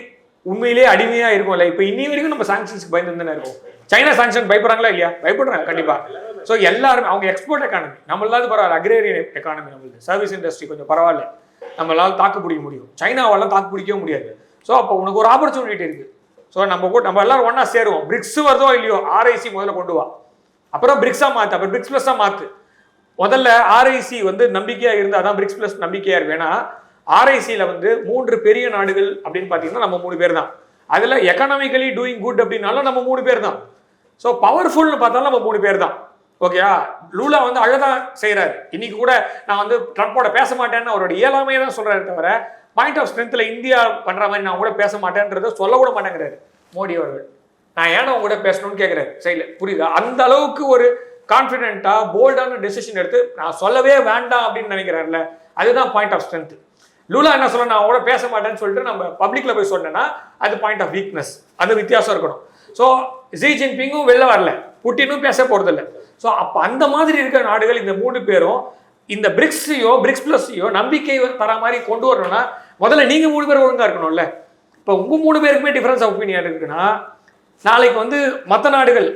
உண்மையிலேயே அடிமையாக இருக்கும்ல. இப்போ இன்னி வரைக்கும் நம்ம சாங்ஷன்ஸ்க்கு பயந்து தானே இருக்கும். சைனா சாங்ஷன் பயப்படுறாங்களா இல்லையா? பயப்படுறாங்க கண்டிப்பாக. ஸோ எல்லாருமே அவங்க எக்ஸ்போர்ட் எக்கானமி, நம்மளாவது பரவாயில்ல, அக்ரேரியன் எக்கானமி நம்மளுக்கு, சர்வீஸ் இண்டஸ்ட்ரி கொஞ்சம் பரவாயில்ல, நம்மளால தாக்கு பிடிக்க முடியும். சைனாவாலாம் தாக்கு பிடிக்கவே முடியாது. ஸோ அப்போ உனக்கு ஒரு ஆப்பர்ச்சுனிட்டி இருக்குது. ஸோ நம்ம எல்லாரும் ஒன்றா சேருவோம். பிரிக்ஸ் வருதோ இல்லையோ, ஆர்ஐசி முதல்ல கொண்டு வா, அப்புறம் பிரிக்ஸாக மாற்று, அப்புறம் பிரிக்ஸ் ப்ளஸ்ஸாக மாற்று. முதல்ல ஆர்ஐசி வந்து நம்பிக்கையாக இருந்தால் தான் பிரிக்ஸ் ப்ளஸ் நம்பிக்கையாக இருக்கு. ஏன்னா ஆர்ஐசியில் வந்து 3 பெரிய நாடுகள் அப்படின்னு பார்த்தீங்கன்னா நம்ம 3 பேர் தான். அதில் எக்கனாமிக்கலி டூயிங் குட் அப்படின்னாலும் நம்ம 3 பேர் தான். ஸோ பவர்ஃபுல்னு பார்த்தாலும் நம்ம 3 பேர் தான். ஓகேயா? லூலா வந்து அழகாக செய்கிறாரு. இன்னைக்கு கூட நான் வந்து ட்ரம்போட பேச மாட்டேன்னு அவரோட இயலாமையை தான் சொல்கிறாரு தவிர பாயிண்ட் ஆஃப் ஸ்ட்ரென்த்தில் இந்தியா பண்ணுற மாதிரி நான் கூட பேச மாட்டேன்றதை சொல்ல கூட மாட்டேங்கிறாரு மோடி அவர்கள். நான் ஏன்னா அவங்க கூட பேசணும்னு கேட்குறாரு சைடில். புரியுதா? அந்த அளவுக்கு ஒரு கான்ஃபிடென்ட்டாக போல்டான டெசிஷன் எடுத்து நான் சொல்லவே வேண்டாம் அப்படின்னு நினைக்கிறாருல்ல, அதுதான் பாயிண்ட் ஆஃப் ஸ்ட்ரென்த். லூலா என்ன சொல்ல, நான் கூட பேச மாட்டேன்னு சொல்லிட்டு நம்ம பப்ளிக்ல போய் சொன்னேன்னா அது பாயிண்ட் ஆஃப் வீக்னஸ். அது வித்தியாசம் இருக்கணும். ஸோ ஜி ஜின்பிங்கும் வெளில வரல, புட்டினும் பேச போறது இல்லை. ஸோ அப்போ அந்த மாதிரி இருக்கிற நாடுகள் இந்த 3 பேரும் இந்த பிரிக்ஸையோ பிரிக்ஸ் பிளஸ்ஸையோ நம்பிக்கை தர மாதிரி கொண்டு வரணும்னா முதல்ல நீங்க 3 பேர் ஒழுங்கா இருக்கணும்ல. இப்போ உங்க 3 பேருக்குமே டிஃபரன்ஸ் ஆஃப் ஒப்பீனியன் இருக்குன்னா நாளைக்கு வந்து மற்ற நாடுகள்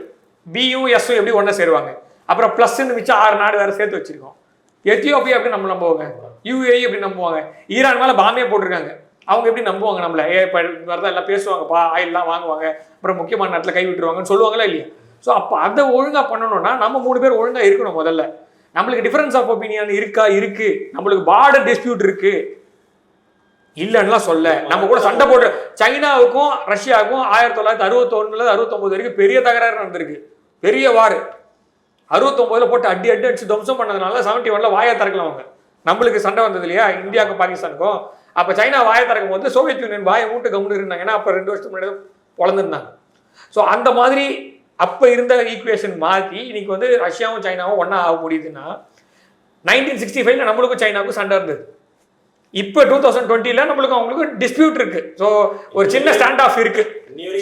பியும் எஸ்ஸும் எப்படி ஒன்றா சேருவாங்க? அப்புறம் பிளஸ்ன்னு மிச்சம் 6 நாடு வேற சேர்த்து வச்சிருக்கோம். எத்தியோப்பியா எப்படி நம்ம நம்புவாங்க? யுஏஇ எப்படி நம்புவாங்க? ஈரான் மேலே பாம்பே போட்டிருக்காங்க, அவங்க எப்படி நம்புவாங்க நம்மள? இப்போ வரதான் எல்லாம் பேசுவாங்கப்பா, ஆயிலெலாம் வாங்குவாங்க, அப்புறம் முக்கியமான நேரத்தில் கை விட்டுருவாங்கன்னு சொல்லுவாங்களா இல்லையா? ஸோ அப்போ அதை ஒழுங்காக பண்ணணும்னா நம்ம 3 பேர் ஒழுங்காக இருக்கணும். முதல்ல நம்மளுக்கு டிஃபரன்ஸ் ஆஃப் ஒப்பீனியன் இருக்கு, நம்மளுக்கு பார்டர் டிஸ்பியூட் இருக்கு இல்லைன்னுலாம் சொல்ல. நம்ம கூட சண்டை போட்டு சைனாவுக்கும் ரஷ்யாவுக்கும் 1961 69 வரைக்கும் பெரிய தகராறு நடந்திருக்கு, பெரிய வார். 69 போட்டு அடிச்சு துவம்சம் பண்ணதுனால 71 வாயை திறக்கலாம் அவங்க. நம்மளுக்கு சண்டை வந்தது இல்லையா இந்தியாவுக்கும் பாகிஸ்தானுக்கும். அப்போ சைனா வாயை திறக்கும் போது சோவியத் யூனியன் வாயை மூட்டு கம்முன்னு இருந்தாங்க. ஏன்னா அப்போ 2 வருஷத்துக்கு முன்னாடி பொழந்துருந்தாங்க. ஸோ அந்த மாதிரி அப்போ இருந்த ஈக்குவேஷன் மாற்றி இன்னைக்கு வந்து ரஷ்யாவும் சைனாவும் ஒன்றா ஆக முடியுதுன்னா 1965 நம்மளுக்கும் சைனாவுக்கும் சண்டை இருந்தது. இப்போ 2020 நம்மளுக்கும் அவங்களுக்கும் டிஸ்பியூட் இருக்கு. ஸோ ஒரு சின்ன ஸ்டாண்ட் ஆஃப் இருக்கு.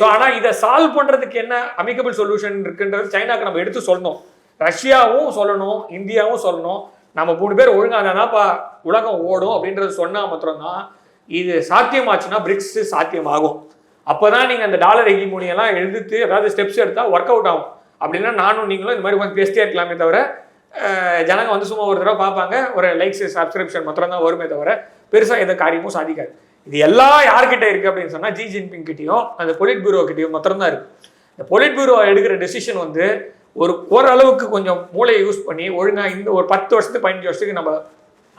ஸோ ஆனால் இதை சால்வ் பண்ணுறதுக்கு என்ன அமிக்கபிள் சொல்யூஷன் இருக்குன்றது சைனாக்கு நம்ம எடுத்து சொல்லணும், ரஷ்யாவும் சொல்லணும், இந்தியாவும் சொல்லணும். நம்ம 3 பேர் ஒழுங்காக தான்ப்பா உலகம் ஓடும் அப்படின்றது சொன்னால் மாத்திரம்தான் இது சாத்தியமாச்சுன்னா பிரிக்ஸ் சாத்தியமாகும். அப்போ தான் நீங்கள் அந்த டாலர் ஹெஜிமோனியெல்லாம் எடுத்து ஏதாவது ஸ்டெப்ஸ் எடுத்தால் ஒர்க் அவுட் ஆகும். அப்படின்னா நானும் நீங்களும் இந்த மாதிரி கொஞ்சம் பேசிட்டே இருக்கலாமே தவிர ஜனங்க வந்து சும்மா ஒரு தடவை பார்ப்பாங்க, ஒரு லைக்ஸ் சப்ஸ்கிரிப்ஷன் மாத்திரம் தான் வருமே தவிர பெருசாக எந்த காரியமும் சாதிக்காது. இது எல்லாம் யார்கிட்ட இருக்குது அப்படின்னு சொன்னால் ஜி ஜின்பிங் கிட்டையும் அந்த பொலிட் பியூரோ கிட்டையும் மாத்திரம் தான் இருக்குது. இந்த பொலிட் பியூரோ எடுக்கிற டெசிஷன் வந்து ஓரளவுக்கு கொஞ்சம் மூளையை யூஸ் பண்ணி ஒழுங்காக இந்த ஒரு 10 வருஷத்துக்கு 15 வருஷத்துக்கு நம்ம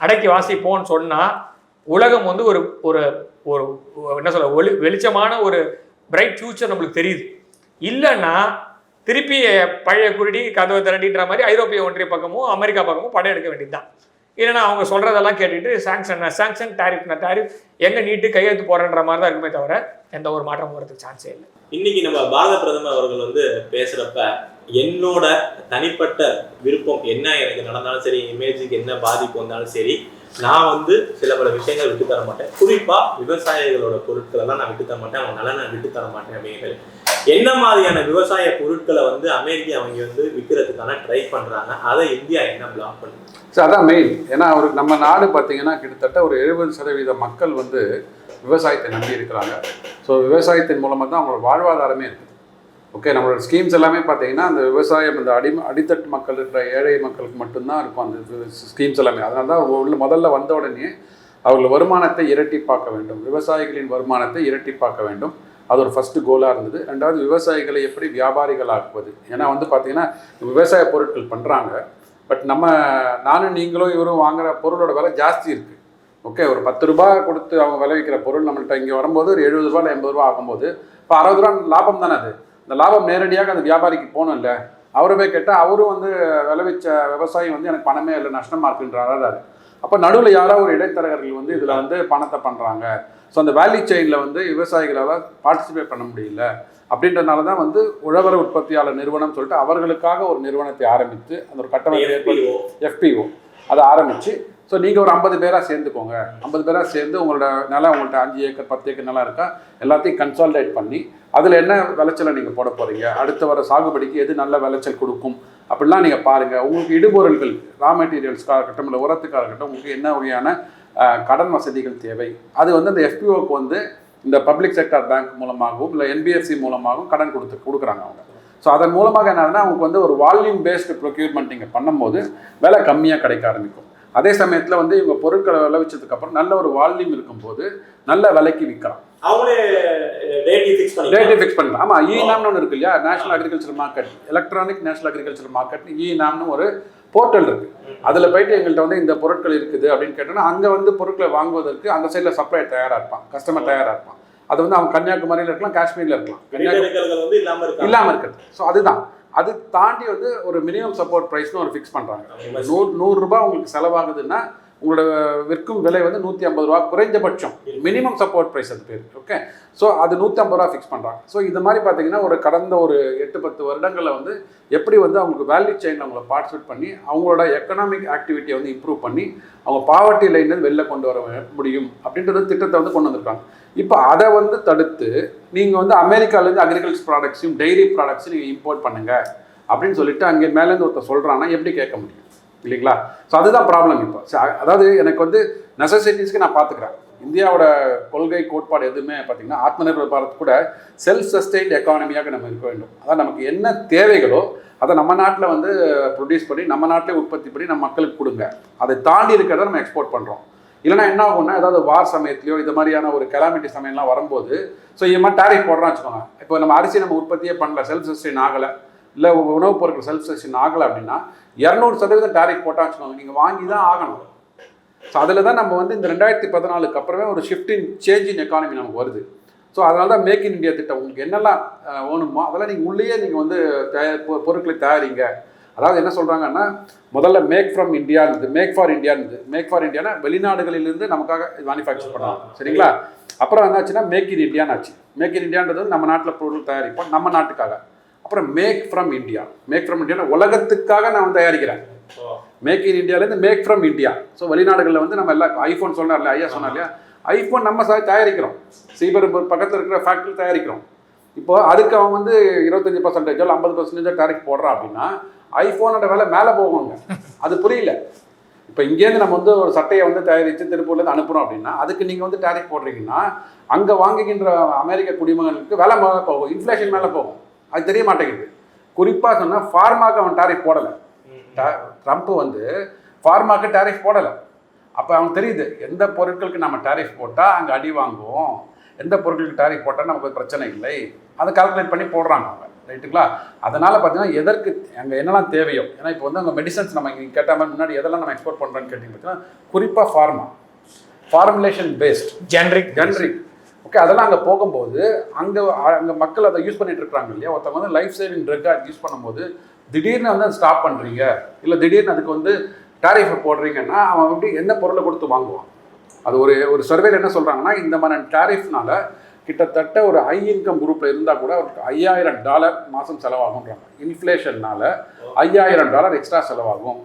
அடக்கி வாசிப்போம்னு சொன்னால் உலகம் வந்து ஒரு ஒரு ஒரு என்ன சொல்ல வெளிச்சமான ஒரு பிரைட் ஃபியூச்சர் நம்மளுக்கு தெரியுது. இல்லைன்னா திருப்பி பழைய குருடி கதவை திரண்டின்ற மாதிரி ஐரோப்பிய ஒன்றிய பக்கமும் அமெரிக்கா பக்கமும் படம் எடுக்க வேண்டியது தான். இல்லைன்னா அவங்க சொல்கிறதெல்லாம் கேட்டுட்டு சாங்ஷன் டாரிஃப் எங்கே நீட்டு கையெழுத்து போடுறன்ற மாதிரி தான் இருக்குமே தவிர எந்த ஒரு மாற்றம் வரதுக்கு சான்ஸே இல்லை. இன்னைக்கு நம்ம பாரத பிரதமர் அவர்கள் வந்து பேசுகிறப்ப என்னோட தனிப்பட்ட விருப்பம் என்ன எனக்கு நடந்தாலும் சரி, இமேஜுக்கு என்ன பாதிப்பு வந்தாலும் சரி, நான் வந்து சில பல விஷயங்கள் விட்டு தர மாட்டேன். குறிப்பா விவசாயிகளோட பொருட்களை தான் நான் விட்டு தர மாட்டேன், அவங்க நலனை விட்டு தர மாட்டேன் அப்படிங்கிறது. என்ன மாதிரியான விவசாய பொருட்களை வந்து அமெரிக்கா அவங்க வந்து விற்கிறதுக்கான ட்ரை பண்றாங்க, அதை இந்தியா என்ன பிளாக் பண்ணுது? சார் அதான் மெயின். ஏன்னா நம்ம நாடு பார்த்தீங்கன்னா கிட்டத்தட்ட ஒரு 70% மக்கள் வந்து விவசாயத்தை நம்பி இருக்கிறாங்க. ஸோ விவசாயத்தின் மூலமாக தான் அவங்களோட வாழ்வாதாரமே இருக்குது. ஓகே, நம்மளோட ஸ்கீம்ஸ் எல்லாமே பார்த்தீங்கன்னா அந்த விவசாயம், இந்த அடித்தட்டு மக்கள் இருக்கிற ஏழை மக்களுக்கு மட்டும்தான் இருக்கும் அந்த ஸ்கீம்ஸ் எல்லாமே. அதனால தான் முதல்ல வந்த உடனே அவர்கள் வருமானத்தை இரட்டிப்பாக்க வேண்டும், விவசாயிகளின் வருமானத்தை இரட்டிப்பாக்க வேண்டும். அது ஒரு ஃபஸ்ட்டு கோலாக இருந்தது. ரெண்டாவது விவசாயிகளை எப்படி வியாபாரிகள் ஆக்குவது. ஏன்னா வந்து பார்த்தீங்கன்னா விவசாய பொருட்கள் பண்ணுறாங்க, பட் நானும் நீங்களும் இவரும் வாங்குகிற பொருளோட விலை ஜாஸ்தி இருக்குது. ஓகே, ஒரு 10 ரூபாய் கொடுத்து அவங்க விளைவிக்கிற பொருள் நம்மள்கிட்ட இங்கே வரும்போது ஒரு 70 ரூபா 80 ரூபா ஆகும்போது இப்போ 60 ரூபா லாபம் தானே. அது இந்த லாபம் நேரடியாக அந்த வியாபாரிக்கு போகணும் இல்லை. அவருமே கேட்டால் அவரும் வந்து விளைவிச்ச விவசாயி வந்து எனக்கு பணமே இல்லை, நஷ்டமாக இருக்குன்றாரு. அப்போ நடுவில் யாராவது ஒரு இடைத்தரகர்கள் வந்து இதில் வந்து பணத்தை பண்ணுறாங்க. ஸோ அந்த வேல்யூ செயினில் வந்து விவசாயிகளால் பார்ட்டிசிபேட் பண்ண முடியல. அப்படின்றதுனால தான் வந்து உழவர் உற்பத்தியாளர் நிறுவனம் சொல்லிட்டு அவர்களுக்காக ஒரு நிறுவனத்தை ஆரம்பித்து அந்த ஒரு கட்டமைப்பு ஏற்படுத்தி FPO அதை ஆரம்பித்து, ஸோ நீங்கள் ஒரு 50 பேராக சேர்ந்துக்கோங்க, 50 பேராக சேர்ந்து உங்களோட நிலம், உங்கள்கிட்ட 5 ஏக்கர் 10 ஏக்கர் நிலம் இருக்கா, எல்லாத்தையும் கன்சாலிடேட் பண்ணி அதில் என்ன விளைச்சலை நீங்கள் போட போகிறீங்க, அடுத்த வர சாகுபடிக்கு எது நல்ல விளைச்சல் கொடுக்கும் அப்படிலாம் நீங்கள் பாருங்கள். உங்களுக்கு இடுபொருள்கள் ரா மெட்டீரியல்ஸ்க்காக இருக்கட்டும், இல்லை உரத்துக்காக இருக்கட்டும், உங்களுக்கு என்ன வகையான கடன் வசதிகள் தேவை, அது வந்து அந்த எஃபிஓக்கு வந்து இந்த பப்ளிக் செக்டர் பேங்க் மூலமாகவும் இல்லை என்பிஎஃப்சி மூலமாகவும் கடன் கொடுக்குறாங்க அவங்க. ஸோ அதன் மூலமாக என்ன ஆகுதுன்னா அவங்களுக்கு வந்து ஒரு வால்யூம் பேஸ்டு ப்ரொக்யூர்மெண்ட் நீங்கள் பண்ணும்போது விலை கம்மியாக கிடைக்க ஆரம்பிக்கும். அதே சமயத்தில் வந்து இவங்க பொருட்களை விளைவிச்சதுக்கப்புறம் நல்ல ஒரு வால்யூம் இருக்கும்போது நல்ல விலைக்கு விற்கலாம். அவங்களே ரேட்டை ஃபிக்ஸ் பண்ணலாம். ஆமாம், இநாம்னு ஒன்று இருக்கு இல்லையா, national agriculture market, electronic national agriculture market, இநாம்னு ஒரு போர்ட்டல் இருக்கு. அதில் போயிட்டு எங்கள்கிட்ட வந்து இந்த பொருட்கள் இருக்குது அப்படின்னு கேட்டோன்னா அங்கே வந்து பொருட்களை வாங்குவதற்கு அந்த சைடில் சப்ளை தயாராக இருப்பான், கஸ்டமர் தயாராக இருப்பான். அது வந்து அவங்க கன்னியாகுமரியில் இருக்கலாம், காஷ்மீரில் இருக்கலாம், இல்லாமல் இருக்கிறது. ஸோ அதுதான், அது தாண்டி வந்து ஒரு மினிமம் சப்போர்ட் ப்ரைஸ்னு ஒரு ஃபிக்ஸ் பண்ணுறாங்க. 100 ரூபாய் உங்களுக்கு செலவாகுதுன்னா உங்களோட விற்கும் விலை வந்து 150 ரூபா குறைஞ்சபட்சம், மினிமம் சப்போர்ட் ப்ரைஸ் அது பேர். ஓகே, ஸோ அது 150 ரூபா ஃபிக்ஸ் பண்ணுறாங்க. ஸோ இது மாதிரி பார்த்தீங்கன்னா ஒரு கடந்த ஒரு 8-10 வருடங்களில் வந்து எப்படி வந்து அவங்களுக்கு வேல்யூ செயினில் அவங்கள பார்ட்டிசிபேட் பண்ணி அவங்களோட எக்கனாமிக் ஆக்டிவிட்டியை வந்து இம்ப்ரூவ் பண்ணி அவங்க பாவர்ட்டி லைன்லேருந்து வெளில கொண்டு வர முடியும் அப்படின்றது திட்டத்தை வந்து கொண்டு வந்திருக்காங்க. இப்போ அதை வந்து தடுத்து நீங்கள் வந்து அமெரிக்காவிலேருந்து அக்ரிகல்ச்சர் ப்ராடக்ட்ஸையும் டெய்ரி ப்ராடக்ட்ஸையும் நீங்கள் இம்போர்ட் பண்ணுங்கள் அப்படின்னு சொல்லிட்டு அங்கே மேலேருந்து ஒருத்தர் சொல்கிறான்னா எப்படி கேட்க முடியும் இல்லைங்களா? ஸோ அதுதான் ப்ராப்ளம். இப்போ அதாவது எனக்கு வந்து நெசசிட்டிஸ்க்கு நான் பார்த்துக்கிறேன். இந்தியாவோட கொள்கை கோட்பாடு எதுவுமே பார்த்தீங்கன்னா ஆத்ம நிர்பர் பாரத் கூட செல்ஃப் சஸ்டெயின்ட் எக்கானமியாக நம்ம இருக்க வேண்டும். அதான் நமக்கு என்ன தேவைகளோ அதை நம்ம நாட்டில் வந்து ப்ரொடியூஸ் பண்ணி நம்ம நாட்டிலே உற்பத்தி பண்ணி நம்ம மக்களுக்கு கொடுங்க. அதை தாண்டி இருக்கிறத நம்ம எக்ஸ்போர்ட் பண்ணுறோம். இல்லைனா என்ன ஆகும்னா ஏதாவது வார் சமயத்துலையோ இது மாதிரியான ஒரு கெலாமிட்டி சமயம்லாம் வரும்போது ஸோ இது மாதிரி டேரிஃப் போடுறான்னு வச்சுக்கோங்க. இப்போ நம்ம அரிசி நம்ம உற்பத்தியே பண்ணல, செல்ஃப் சஸ்டெயின் ஆகலை, இல்லை உணவுப் பொருட்கள் செல்ஃப் சஸ்டெயின் ஆகலை அப்படின்னா 200% டேரிஃப் போட்டால் வச்சுக்கோங்க, நீங்கள் வாங்கி தான் ஆகணும். ஸோ அதில் தான் நம்ம வந்து இந்த 2014 அப்புறமே ஒரு ஷிஃப்டிங் சேஞ்ச் இன் எக்கானமி நமக்கு வருது. ஸோ அதனால தான் மேக் இன் இந்தியா திட்டம். உங்களுக்கு என்னெல்லாம் வேணுமோ அதெல்லாம் நீங்கள் உள்ளேயே நீங்கள் வந்து பொருட்களை தயாரிங்க. அதாவது என்ன சொல்கிறாங்கன்னா முதல்ல மேக் ஃப்ரம் இந்தியா இருந்தது, மேக் ஃபார் இந்தியா இருந்தது. மேக் ஃபார் இந்தியானா வெளிநாடுகளிலிருந்து நமக்காக மேனுஃபேக்சர் பண்ணலாம், சரிங்களா? அப்புறம் என்னாச்சுன்னா மேக் இன் இந்தியான்னு ஆச்சு. மேக் இன் இந்தியான்றது நம்ம நாட்டில் பொருள் தயாரிப்போம் நம்ம நாட்டுக்காக. அப்புறம் make from India, make from இந்தியானா உலகத்துக்காக நான் வந்து தயாரிக்கிறேன். மேக் இன் இந்தியாவிலேருந்து மேக் ஃப்ரம் இந்தியா. ஸோ வெளிநாடுகளில் வந்து நம்ம எல்லாம் ஐஃபோன் சொன்னார்ல, ஐயா சொன்னார் இல்லையா, ஐஃபோன் நம்ம தயாரிக்கிறோம், சீபெரும்பூர் பக்கத்தில் இருக்கிற ஃபேக்ட்ரி தயாரிக்கிறோம். இப்போ அதுக்கு அவன் வந்து 25% இல்லை 50% டேரிஃப் போடுறான் அப்படின்னா ஐஃபோனோட விலை மேலே போவாங்க. அது புரியல. இப்போ இங்கேருந்து நம்ம வந்து ஒரு சட்டையை வந்து தயாரித்து திருப்பூர்லேருந்து அனுப்புகிறோம் அப்படின்னா அதுக்கு நீங்கள் வந்து டேரிஃப் போடுறீங்கன்னா அங்கே வாங்குகின்ற அமெரிக்க குடிமகனுக்கு விலை மேலே போகும், இன்ஃப்ளேஷன் மேலே போகும். அது தெரிய மாட்டேங்குது. குறிப்பாக சொன்னால் ஃபார்மாக்கு அவன் டேரிஃப் போடலை. ட்ரம்ப் வந்து ஃபார்மாக்கு டேரிஃப் போடலை. அப்போ அவனுக்கு தெரியுது எந்த பொருட்களுக்கு நம்ம டேரிஃப் போட்டால் அங்கே அடி வாங்குவோம், எந்த பொருட்களுக்கு டேரிஃப் போட்டால் நமக்கு பிரச்சனை இல்லை, அதை கால்குலேட் பண்ணி போடுறாங்க அவங்க, ரைட்டுங்களா? அதனால் பார்த்தீங்கன்னா எதற்கு அங்கே என்னெல்லாம் தேவையோ, ஏன்னா இப்போ வந்து அங்கே மெடிசன்ஸ் நம்ம இங்கே கேட்ட மாதிரி முன்னாடி எதெல்லாம் நம்ம எக்ஸ்போர்ட் பண்ணுறோன்னு கேட்டிங்க பார்த்தீங்கன்னா குறிப்பாக ஃபார்முலேஷன் பேஸ்ட் ஜென்ரிக் ஓகே, அதெல்லாம் அங்கே போகும்போது அங்கே மக்கள் அதை யூஸ் பண்ணிட்டு இருக்கிறாங்க இல்லையா. ஒருத்தவங்க வந்து லைஃப் சேவிங் ட்ரக்காக யூஸ் பண்ணும்போது திடீர்னு வந்து அதை ஸ்டாப் பண்ணுறீங்க, இல்லை திடீர்னு அதுக்கு வந்து டேரிஃபை போடுறீங்கன்னா அவன் எப்படி எந்த பொருளை கொடுத்து வாங்குவான்? அது ஒரு சர்வேல என்ன சொல்கிறாங்கன்னா இந்த மாதிரி டேரிஃப்னால கிட்டத்தட்ட ஒரு ஹை இன்கம் குரூப்பில் இருந்தால் கூட அவருக்கு $5000 மாதம் செலவாகுன்றாங்க. இன்ஃப்ளேஷன்னால் $5000 எக்ஸ்ட்ரா செலவாகும்.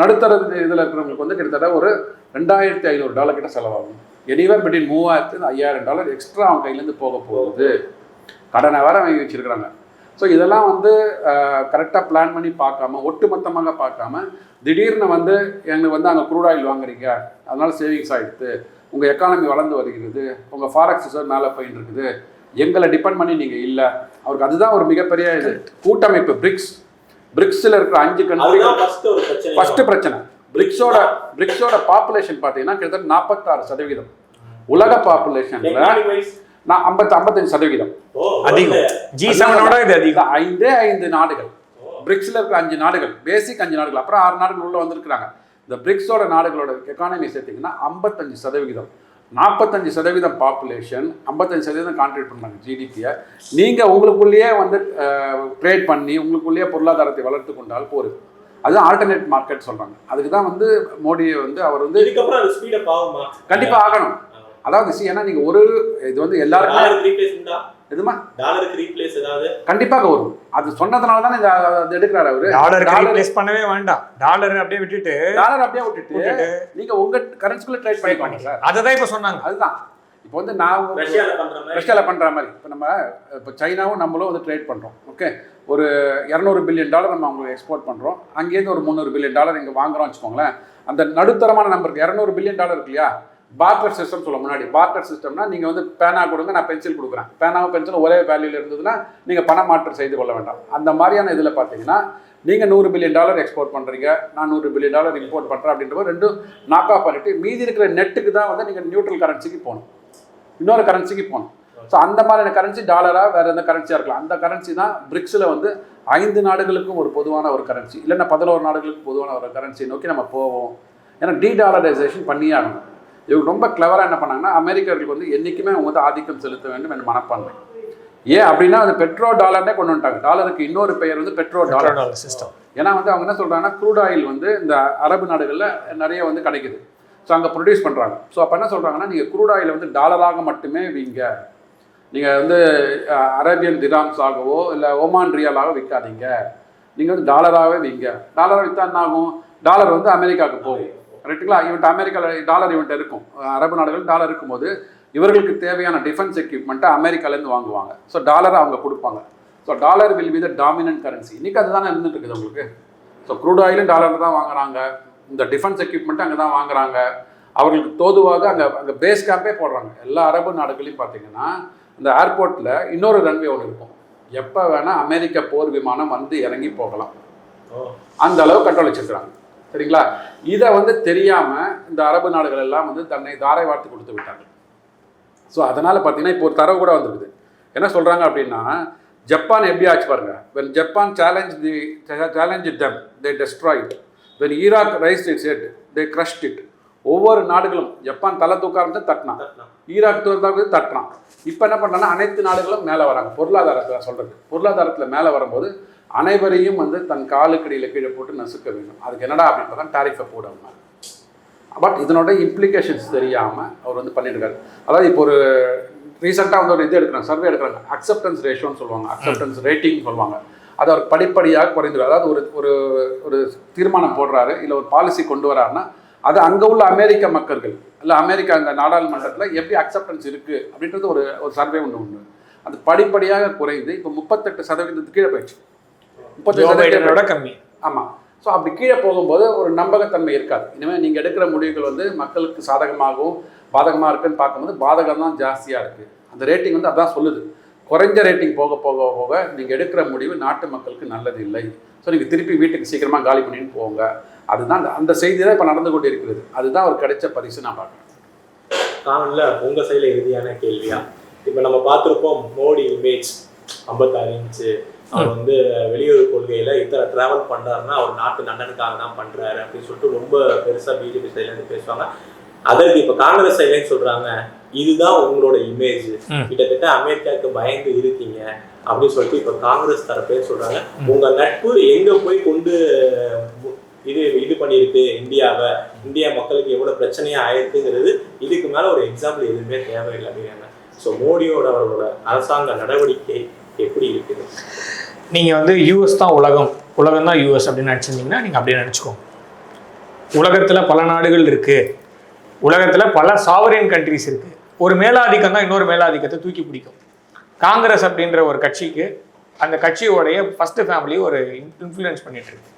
நடுத்தர இதில் இருக்கிறவங்களுக்கு வந்து கிட்டத்தட்ட ஒரு $2500 கிட்ட செலவாகும். எனிவேர் பிட்வீன் $3000 to $5000 எக்ஸ்ட்ரா அவங்க கையிலேருந்து போக போகுது. கடனை வேற வாங்கி வச்சுருக்கிறாங்க. ஸோ இதெல்லாம் வந்து கரெக்டாக பிளான் பண்ணி பார்க்காம ஒட்டுமொத்தமாக பார்க்காம திடீர்னு வந்து எங்களுக்கு வந்து அங்கே க்ரூட் ஆயில் வாங்குறீங்க அதனால சேவிங்ஸ் ஆகிடுது, உங்கள் எக்கானமி வளர்ந்து வருகிறது, உங்கள் ஃபாரெக்ஸ் ரிசர்வ் மேலே போயிட்டு இருக்குது, எங்களை டிபெண்ட் பண்ணி நீங்கள் இல்லை. அவருக்கு அதுதான் ஒரு மிகப்பெரிய இது கூட்டமைப்பு பிரிக்ஸில் இருக்கிற 5 கண்ட்ரி ஃபஸ்ட்டு பிரச்சனை. பிரிக்ஸோட பாப்புலேஷன் பார்த்தீங்கன்னா கிட்டத்தட்ட 46%. உலக பாப்புலேஷனில் நான் 55% அதிகம். G7ஓட இது அதிகம். 5 நாடுகள் பிரிக்ஸில் இருக்கிற 5 நாடுகள், பேசிக் 5 நாடுகள், அப்புறம் 6 நாடுகள் உள்ள வந்திருக்கிறாங்க. இந்த பிரிக்ஸோட நாடுகளோட எக்கானமி சேர்த்திங்கன்னா 55%. 45% பாப்புலேஷன் 55% கான்ட்ரிபியூட் பண்ணுறாங்க ஜிடிபியை. நீங்கள் உங்களுக்குள்ளேயே வந்து ட்ரேட் பண்ணி உங்களுக்குள்ளேயே பொருளாதாரத்தை வளர்த்து கொண்டால் போகுது. அதுதான் ஆல்டர்னேட் மார்க்கெட் சொல்கிறாங்க. அதுக்கு தான் வந்து மோடி வந்து அவர் வந்து கண்டிப்பாக ஆகணும். அதாவது ஏன்னா நீங்க ஒரு இது வந்து எல்லாருக்கும் எதுமா டாலருக்கு ரீப்ளேஸ் ஏதாவது கண்டிப்பாக வரும். அது சொன்னதனால தான் இது எடுக்கிறாரு அவரு. டாலருக்கு ரீப்ளேஸ் பண்ணவே வேண்டாம், டாலர் அப்படியே விட்டுட்டு நீங்க உங்க கரன்சிக்குள்ள ட்ரேட் பண்ணிப்பாங்க சார். அததான் இப்ப சொன்னாங்க. அதுதான் இப்போ வந்து நான் ரஷ்யால பண்ற மாதிரி இப்போ நம்ம இப்போ சைனாவும் நம்மளும் வந்து ட்ரேட் பண்றோம். ஓகே, ஒரு $200 பில்லியன் நம்ம அவங்களுக்கு எக்ஸ்போர்ட் பண்ணுறோம், அங்கேருந்து ஒரு $300 பில்லியன் இங்கே வாங்குறோம்னு வச்சுக்கோங்களேன். அந்த நடுத்தரமான நம்பருக்கு $200 பில்லியன் இருக்கு இல்லையா, பார்ட்டர் சிஸ்டம் சொல்ல முன்னாடி. பார்ட்டர் சிஸ்டம்னா நீங்கள் வந்து பேனா கொடுங்க, நான் பென்சில் கொடுக்குறேன், பேனாவும் பென்சிலும் ஒரே வேல்யூவில் இருந்ததுன்னா நீங்கள் பண மாற்றம் செய்து கொள்ள வேண்டாம். அந்த மாதிரியான இதில் பார்த்தீங்கன்னா நீங்கள் $100 பில்லியன் எக்ஸ்போர்ட் பண்ணுறீங்க, நான் $100 பில்லியன் இம்போர்ட் பண்ணுறேன் அப்படின்ற ரெண்டும் நாக் ஆஃப் பண்ணிவிட்டு மீதி இருக்கிற நெட்டுக்கு தான் வந்து நீங்கள் நியூட்ரல் கரன்சிக்கு போகணும், இன்னொரு கரன்சிக்கு போகணும். ஸோ அந்த மாதிரியான கரன்சி டாலராக வேறு எந்த கரன்சியாக இருக்கலாம். அந்த கரன்சி தான் பிரிக்ஸில் வந்து 5 நாடுகளுக்கும் ஒரு பொதுவான ஒரு கரன்சி, இல்லைன்னா 11 நாடுகளுக்கு பொதுவான ஒரு கரன்சி நோக்கி நம்ம போவோம். ஏன்னா டீடாலரைசேஷன் பண்ணியே ஆகணும். இவங்க ரொம்ப கிளவராக என்ன பண்ணாங்கன்னா, அமெரிக்கர்களுக்கு வந்து என்றைக்குமே அவங்க வந்து ஆதிக்கம் செலுத்த வேண்டும் என்ற மனப்பான்மை. ஏன் அப்படின்னா அது பெட்ரோ டாலர்னே கொண்டு வந்துட்டாங்க. டாலருக்கு இன்னொரு பெயர் வந்து பெட்ரோ டாலர் சிஸ்டம். ஏன்னா வந்து அவங்க என்ன சொல்கிறாங்கன்னா, க்ரூட் ஆயில் வந்து இந்த அரபு நாடுகளில் நிறைய வந்து கிடைக்குது, ஸோ அங்கே ப்ரொடியூஸ் பண்ணுறாங்க. ஸோ அப்போ என்ன சொல்கிறாங்கன்னா, நீங்கள் க்ரூட் ஆயில் வந்து டாலராக மட்டுமே வீங்க, நீங்கள் வந்து அரேபியன் திராம்ஸ் ஆகவோ இல்லை ஓமான் ரியாலாக விற்காதீங்க, நீங்கள் வந்து டாலராகவே வீங்க. டாலராக விற்றா என்ன ஆகும், டாலர் வந்து அமெரிக்காவுக்கு போகும், கரெக்டுங்களா? இவன்ட்டு அமெரிக்காவில் டாலர் இவன்ட்டு இருக்கும், அரபு நாடுகள் டாலர் இருக்கும்போது இவர்களுக்கு தேவையான டிஃபென்ஸ் எக்யூப்மெண்ட்டை அமெரிக்காலேருந்து வாங்குவாங்க. ஸோ டாலரை அவங்க கொடுப்பாங்க. So dollar will be the dominant currency. இன்றைக்கி அதுதானே இருந்துட்டு இருக்குது உங்களுக்கு. ஸோ க்ரூட் ஆயிலும் டாலர் தான் வாங்குறாங்க, இந்த டிஃபென்ஸ் எக்யூப்மெண்ட்டு அங்கே தான் வாங்குறாங்க. அவர்களுக்கு தோதுவாக அங்கே பேஸ் கேம்பே போடுறாங்க. எல்லா அரபு நாடுகளையும் பார்த்தீங்கன்னா இந்த ஏர்போர்ட்டில் இன்னொரு ரன்வே ஒன்று இருக்கும், எப்போ வேணால் அமெரிக்க போர் விமானம் வந்து இறங்கி போகலாம், அந்த அளவு கண்ட்ரோல் வச்சுருக்கிறாங்க. சரிங்களா? இதை வந்து தெரியாமல் இந்த அரபு நாடுகள் எல்லாம் வந்து தன்னை தாரை வார்த்து கொடுத்து விட்டாங்க. ஸோ அதனால் பார்த்தீங்கன்னா இப்போ ஒரு தரவு கூட வந்துருக்குது. என்ன சொல்கிறாங்க அப்படின்னா, ஜப்பான் எப்படி ஆச்சு பாருங்க. when Japan challenged them, they destroyed. when Iraq raised its head, they crushed it. ஒவ்வொரு நாடுகளும் ஜப்பான் தலை தூக்காரத்தை தட்டினான், ஈராக் தூக்காரத்தை தட்டினான். இப்போ என்ன பண்ணுறாங்கன்னா அனைத்து நாடுகளும் மேலே வராங்க. பொருளாதாரத்தில் சொல்கிறது, பொருளாதாரத்தில் மேலே வரும்போது அனைவரையும் வந்து தன் காலுக்கடியில் கீழே போட்டு நசுக்க வேண்டும். அதுக்கு என்னடா அப்படின்னு பார்த்தா டாரிஃபை போடுவாங்க. பட் இதனோட இம்ப்ளிகேஷன்ஸ் தெரியாமல் அவர் வந்து பண்ணியிருக்காரு. அதாவது இப்போ ஒரு ரீசெண்டாக வந்து ஒரு இது எடுக்கிறாங்க, சர்வே எடுக்கிறாங்க, அக்செப்டன்ஸ் ரேஷியோன்னு சொல்லுவாங்க, அக்செப்டன்ஸ் ரேட்டிங் சொல்லுவாங்க. அது அவர் படிப்படியாக குறைந்துடும். அதாவது ஒரு ஒரு தீர்மானம் போடுறாரு, இல்லை ஒரு பாலிசி கொண்டு வராருன்னா அது அங்கே உள்ள அமெரிக்க மக்கள்கள் இல்லை அமெரிக்கா இந்த நாடாளுமன்றத்தில் எப்படி அக்செப்டன்ஸ் இருக்குது அப்படின்றது ஒரு சர்வே ஒன்று. அது படிப்படியாக குறைந்து இப்போ 38% கீழே போயிடுச்சு. 38% கம்மி. ஆமாம். ஸோ அப்படி கீழே போகும்போது ஒரு நம்பகத்தன்மை இருக்காது. இனிமேல் நீங்கள் எடுக்கிற முடிவுகள் வந்து மக்களுக்கு சாதகமாகவும் பாதகமாக இருக்குன்னு பார்க்கும்போது பாதகம் தான் ஜாஸ்தியாக இருக்குது. அந்த ரேட்டிங் வந்து அதான் சொல்லுது. குறைஞ்ச ரேட்டிங் போக போக போக நீங்கள் எடுக்கிற முடிவு நாட்டு மக்களுக்கு நல்லது இல்லை. ஸோ நீங்கள் திருப்பி வீட்டுக்கு சீக்கிரமாக காலி பண்ணின்னு போங்க. அதுதான் அந்த செய்தி தான் இப்போ நடந்து கொண்டு இருக்கிறது. அதுதான் அவர் கிடைச்ச பரிசு நான் பார்க்குறேன். காணொலியில் உங்கள் சைடில் இறுதியான கேள்வியா, இப்போ நம்ம பார்த்துருப்போம் மோடி இமேஜ் 56 இன்ச்சு, அவர் வந்து வெளியுறவு கொள்கையில் இத்தனை ட்ராவல் பண்ணுறாருன்னா அவர் நாட்டு நலனுக்காக தான் பண்ணுறாரு அப்படின்னு சொல்லிட்டு ரொம்ப பெருசாக பிஜேபி சைட்லேருந்து பேசுவாங்க. அதற்கு இப்போ காங்கிரஸ் சைட்லேன்னு சொல்கிறாங்க, இதுதான் உங்களோட இமேஜ், கிட்டத்தட்ட அமெரிக்காவுக்கு பயந்து இருக்கீங்க அப்படின்னு சொல்லிட்டு இப்போ காங்கிரஸ் தரப்பே சொல்கிறாங்க. உங்கள் நட்பு எங்கே போய் கொண்டு இது பண்ணியிருக்கு இந்தியாவை, இந்தியா மக்களுக்கு எவ்வளோ பிரச்சனையாக ஆயிருக்குங்கிறது இதுக்கு மேலே ஒரு எக்ஸாம்பிள் எதுவுமே தேவையில்லை அப்படிங்கிறாங்க. ஸோ மோடியோட அவர்களோட அரசாங்க நடவடிக்கை எப்படி இருக்குது? நீங்கள் வந்து யூஎஸ் தான் உலகம், உலகம் தான் யூஎஸ் அப்படின்னு நினச்சிருந்தீங்கன்னா நீங்கள் அப்படியே நினச்சிக்கோங்க. உலகத்தில் பல நாடுகள் இருக்குது, உலகத்தில் பல சாவரின் கண்ட்ரிஸ் இருக்குது. ஒரு மேலாதிக்கம் தான் இன்னொரு மேலாதிக்கத்தை தூக்கி பிடிக்கும். காங்கிரஸ் அப்படின்ற ஒரு கட்சிக்கு அந்த கட்சியோடைய ஃபஸ்ட்டு ஃபேமிலி ஒரு இன்ஃப்ளூயன்ஸ் பண்ணிட்டு இருக்கு.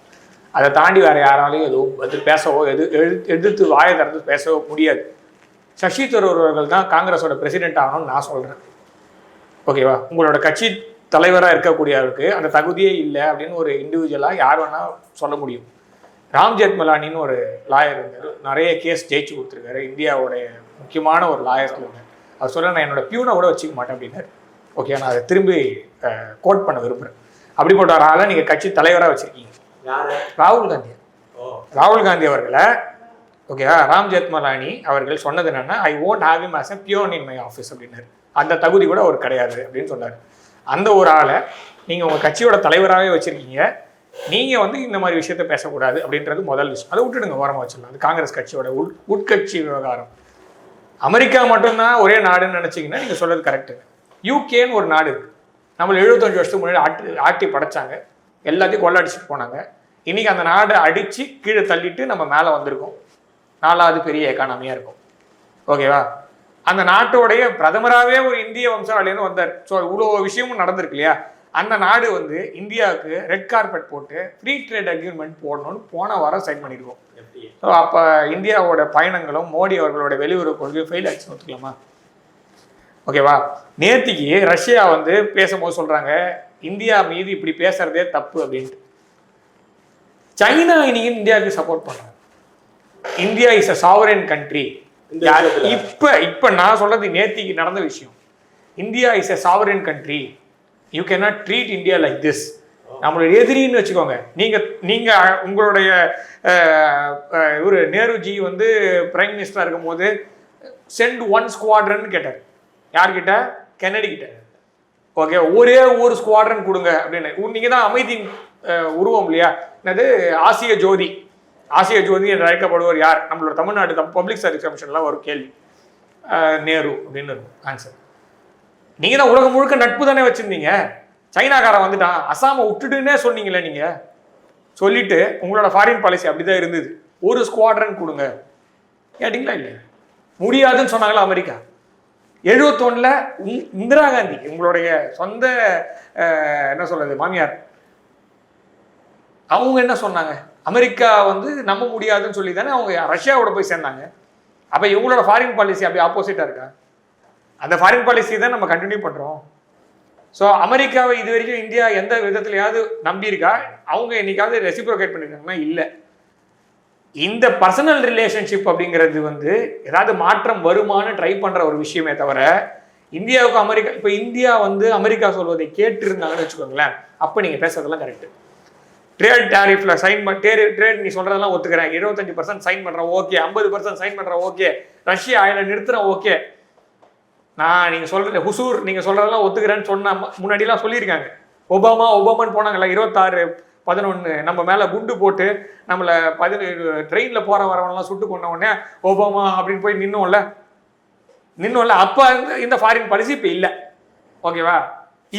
அதை தாண்டி வேறு யாராலையும் எதுவும் அது பேசவோ எதிர்த்து வாயை திறந்து பேசவோ முடியாது. சசி தரூர் அவர்கள் தான் காங்கிரஸோட பிரசிடென்ட் ஆகணும்னு நான் சொல்கிறேன். ஓகேவா? உங்களோட கட்சி தலைவராக இருக்கக்கூடியவருக்கு அந்த தகுதியே இல்லை அப்படின்னு ஒரு இண்டிவிஜுவலாக யார் வேணால் சொல்ல முடியும். ராம் ஜெத்மலானின்னு ஒரு லாயர் இருந்தார், நிறைய கேஸ் ஜெயிச்சு கொடுத்துருக்காரு, இந்தியாவுடைய முக்கியமான ஒரு லாயர்ஸில் இருந்தார். அவர் சொல்ல நான் என்னோட பியூனை கூட வச்சுக்க மாட்டேன் அப்படின்னாரு. ஓகே, நான் அதை திரும்பி கோட் பண்ண விரும்புகிறேன். அப்படிப்பட்ட ஒரு ஆளை நீங்கள் கட்சி தலைவராக வச்சுருக்கீங்க. ராகுல் காந்தி. ராகுல் காந்தி அவர்களை ஓகேவா, ராம் ஜெத்மலானி அவர்கள் சொன்னது என்னன்னா, I won't have him as a peon in my office அப்படின்னாரு. அந்த தகுதி கூட அவர் கிடையாது அப்படின்னு சொன்னார். அந்த ஒரு ஆளை நீங்கள் உங்கள் கட்சியோட தலைவராகவே வச்சுருக்கீங்க. நீங்கள் வந்து இந்த மாதிரி விஷயத்த பேசக்கூடாது அப்படின்றது முதல் விஷயம். அதை விட்டுடுங்க, ஓரமாக வச்சிடலாம். அது காங்கிரஸ் கட்சியோட உட்கட்சி விவகாரம். அமெரிக்கா மட்டும்தான் ஒரே நாடுன்னு நினச்சிங்கன்னா நீங்கள் சொல்கிறது கரெக்டு. யூகேன்னு ஒரு நாடு இருக்குது, நம்மளை 75 வருஷத்துக்கு முன்னாடி ஆட்டி படைச்சாங்க, எல்லாத்தையும் கொள்ளடிச்சிட்டு போனாங்க. இன்றைக்கி அந்த நாடை அடித்து கீழே தள்ளிட்டு நம்ம மேலே வந்திருக்கோம், 4வது பெரிய எக்கானமியாக இருக்கும். ஓகேவா? அந்த நாட்டோடைய பிரதமராகவே ஒரு இந்திய வம்சாவளின்னு வந்தார். ஸோ இவ்வளோ விஷயமும் நடந்திருக்கு இல்லையா? அந்த நாடு வந்து இந்தியாவுக்கு ரெட் கார்பெட் போட்டு ஃப்ரீ ட்ரேட் அக்ரிமெண்ட் போடணும்னு போன வாரம் சைன் பண்ணியிருக்கோம். ஸோ அப்போ இந்தியாவோட பயணங்களும் மோடி அவர்களோட வெளியுறவு கொள்கை ஃபெயில் ஆச்சுன்னு ஒத்துக்கலாமா? ஓகேவா? நேத்திக்கு ரஷ்யா வந்து பேசும்போது சொல்றாங்க இந்தியா மீது இப்படி பேசுறதே தப்பு அப்படின்ட்டு. சைனா இன்னைக்கு இந்தியாவுக்கு சப்போர்ட் பண்றாங்க. India is a sovereign country. இப்ப நான் சொல்றது நேத்திக்கு நடந்த விஷயம். India is a sovereign country. You cannot treat India like this. நம்மளுடைய எதிரின்னு வச்சுக்கோங்க. நீங்க உங்களுடைய ஒரு நேருஜி வந்து பிரைம் மினிஸ்டரா இருக்கும் போது சென்ட் ஒன் ஸ்குவாட்ரன் கேட்டார். யார்கிட்ட? கென்னடி கிட்ட. ஓகே, ஒரே ஒரு ஸ்குவாட்ரன் கொடுங்க அப்படின்னு. நீங்க தான் அமைதி உருவம் இல்லையா? என்னது ஆசிய ஜோதி. ஆசிய ஜோதி என்று அழைக்கப்படுவர் யார்? நம்மளோட தமிழ்நாடு பப்ளிக் சர்வீஸ் கமிஷன்லாம் ஒரு கேள்வி. நேரு அப்படின்னு இருக்கும் ஆன்சர். நீங்க தான் உலகம் முழுக்க நட்பு தானே வச்சிருந்தீங்க. சைனாக்காரன் வந்துட்டான், அசாமை விட்டுட்டுன்னே சொன்னீங்களே. நீங்க சொல்லிட்டு உங்களோட ஃபாரின் பாலிசி அப்படிதான் இருந்தது. ஒரு ஸ்குவாட்ரன் கொடுங்க கேட்டீங்களா? இல்லையா? முடியாதுன்னு சொன்னாங்களா அமெரிக்கா? 71 இந்திரா காந்தி உங்களுடைய சொந்த என்ன சொல்றது மாமியார், அவங்க என்ன சொன்னாங்க? அமெரிக்கா வந்து நம்ப முடியாதுன்னு சொல்லி தானே அவங்க ரஷ்யாவோட போய் சேர்ந்தாங்க. அப்ப இவங்களோட ஃபாரின் பாலிசி அப்படி ஆப்போசிட்டா இருக்கா? அந்த ஃபாரின் பாலிசி தான் நம்ம கண்டினியூ பண்றோம். ஸோ அமெரிக்காவை இது வரைக்கும் இந்தியா எந்த விதத்துலையாவது நம்பியிருக்கா? அவங்க என்னைக்காவது ரெசிப்ரோகேட் பண்ணிருக்காங்கன்னா இல்லை. இந்த பர்சனல் ரிலேஷன்ஷிப் அப்படிங்கிறது வந்து ஏதாவது மாற்றம் வருமானு ட்ரை பண்ற ஒரு விஷயமே தவிர இந்தியாவுக்கு அமெரிக்கா, இப்போ இந்தியா வந்து அமெரிக்கா சொல்வதை கேட்டு இருந்தாங்கன்னு வச்சுக்கோங்களேன், அப்போ நீங்க பேசுறதெல்லாம் கரெக்ட். ட்ரேட் டேரிஃப்ல சைன் ட்ரேட் நீ சொல்றதெல்லாம் ஒத்துக்கிறேன், 25% சைன் பண்றேன் ஓகே, 50% சைன் பண்றேன் ஓகே, ரஷ்யா ஆயில நிறுத்துறேன் ஓகே, நான் நீங்க சொல்ற ஹுசூர் நீங்க சொல்றதெல்லாம் ஒத்துக்கிறேன்னு சொன்ன முன்னாடிலாம் சொல்லியிருக்காங்க. ஒபாமான்னு போனாங்கல்ல 26/11 நம்ம மேல குண்டு போட்டு நம்மள ட்ரெயின்ல போற வரவனெல்லாம் சுட்டு கொண்ட உடனே ஒபாமா அப்படின்னு போய் நின்னோம்ல. அப்ப இந்த ஃபாரின் பாலிசி இப்ப இல்லை. ஓகேவா?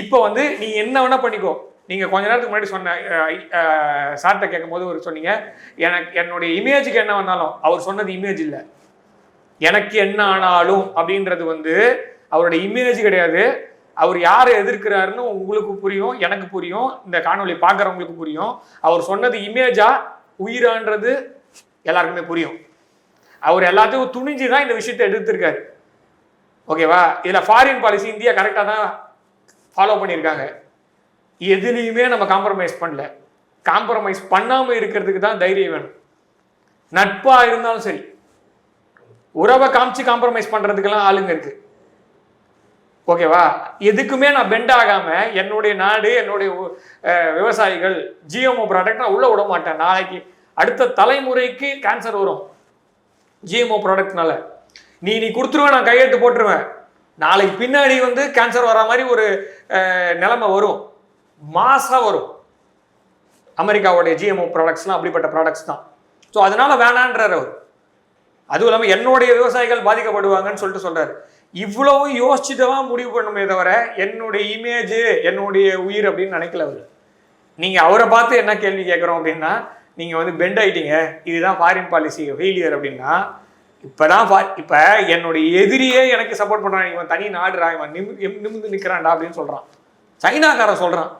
இப்போ வந்து நீ என்ன வேணா பண்ணிக்கோ. நீங்க கொஞ்ச நேரத்துக்கு முன்னாடி சொன்ன சார்ட்ட கேட்கும் போது ஒரு சொன்னீங்க, எனக்கு என்னுடைய இமேஜுக்கு என்ன வந்தாலும், அவர் சொன்னது இமேஜ் இல்லை, எனக்கு என்ன ஆனாலும் அப்படின்றது வந்து அவருடைய இமேஜ் கிடையாது. அவர் யாரை எதிர்க்கிறாருன்னு உங்களுக்கு புரியும், எனக்கு புரியும், இந்த காணொலி பார்க்குறவங்களுக்கு புரியும். அவர் சொன்னது இமேஜா உயிரான்றது எல்லாருக்குமே புரியும். அவர் எல்லாத்தையும் துணிஞ்சுதான் இந்த விஷயத்தை எடுத்திருக்காரு. ஓகேவா? இதுல ஃபாரின் பாலிசி இந்தியா கரெக்டாக தான் ஃபாலோ பண்ணியிருக்காங்க. எதுலையுமே நம்ம காம்ப்ரமைஸ் பண்ணல. காம்ப்ரமைஸ் பண்ணாம இருக்கிறதுக்கு தான் தைரியம் வேணும். நட்பா இருந்தாலும் சரி, உறவை காமிச்சு காம்ப்ரமைஸ் பண்றதுக்கெல்லாம் ஆளுங்க இருக்கு. ஓகேவா? எதுக்குமே நான் பெண்ட் ஆகாம என்னுடைய நாடு, என்னுடைய விவசாயிகள் ஜிஎம்ஓ ப்ராடக்ட் நான் உள்ள விட மாட்டேன். நாளைக்கு அடுத்த தலைமுறைக்கு கேன்சர் வரும் ஜிஎம்ஓ ப்ராடக்ட்னால. நீ கொடுத்துருவேன், நான் கையெழுத்து போட்டுருவேன், நாளைக்கு பின்னாடி வந்து கேன்சர் வர மாதிரி ஒரு நிலைமை வரும், மாசா வரும். அமெரிக்காவுடைய ஜிஎம்ஓ ப்ராடக்ட்ஸ்லாம் அப்படிப்பட்ட ப்ராடக்ட்ஸ் தான். ஸோ அதனால வேணான்றார் அவர். அதுவும் இல்லாமல் என்னுடைய விவசாயிகள் பாதிக்கப்படுவாங்கன்னு சொல்லிட்டு சொல்றாரு. இவ்வளவு யோசிச்சுதான் முடிவு பண்ணுமே தவிர என்னுடைய இமேஜ் என்னுடைய உயிர் அப்படின்னு நினைக்கல அவர். நீங்க அவரை பார்த்து என்ன கேள்வி கேட்குறோம் அப்படின்னா, நீங்க வந்து பெண்ட் ஆயிட்டீங்க, இதுதான் ஃபாரின் பாலிசி ஃபெயிலியர் அப்படின்னா, இப்ப என்னுடைய எதிரியே எனக்கு சப்போர்ட் பண்றான், இவன் தனி நாடுறா, இவன் நிமிர்ந்து நிற்கிறான்டா அப்படின்னு சொல்றான். சைனாக்காரன் சொல்றான்.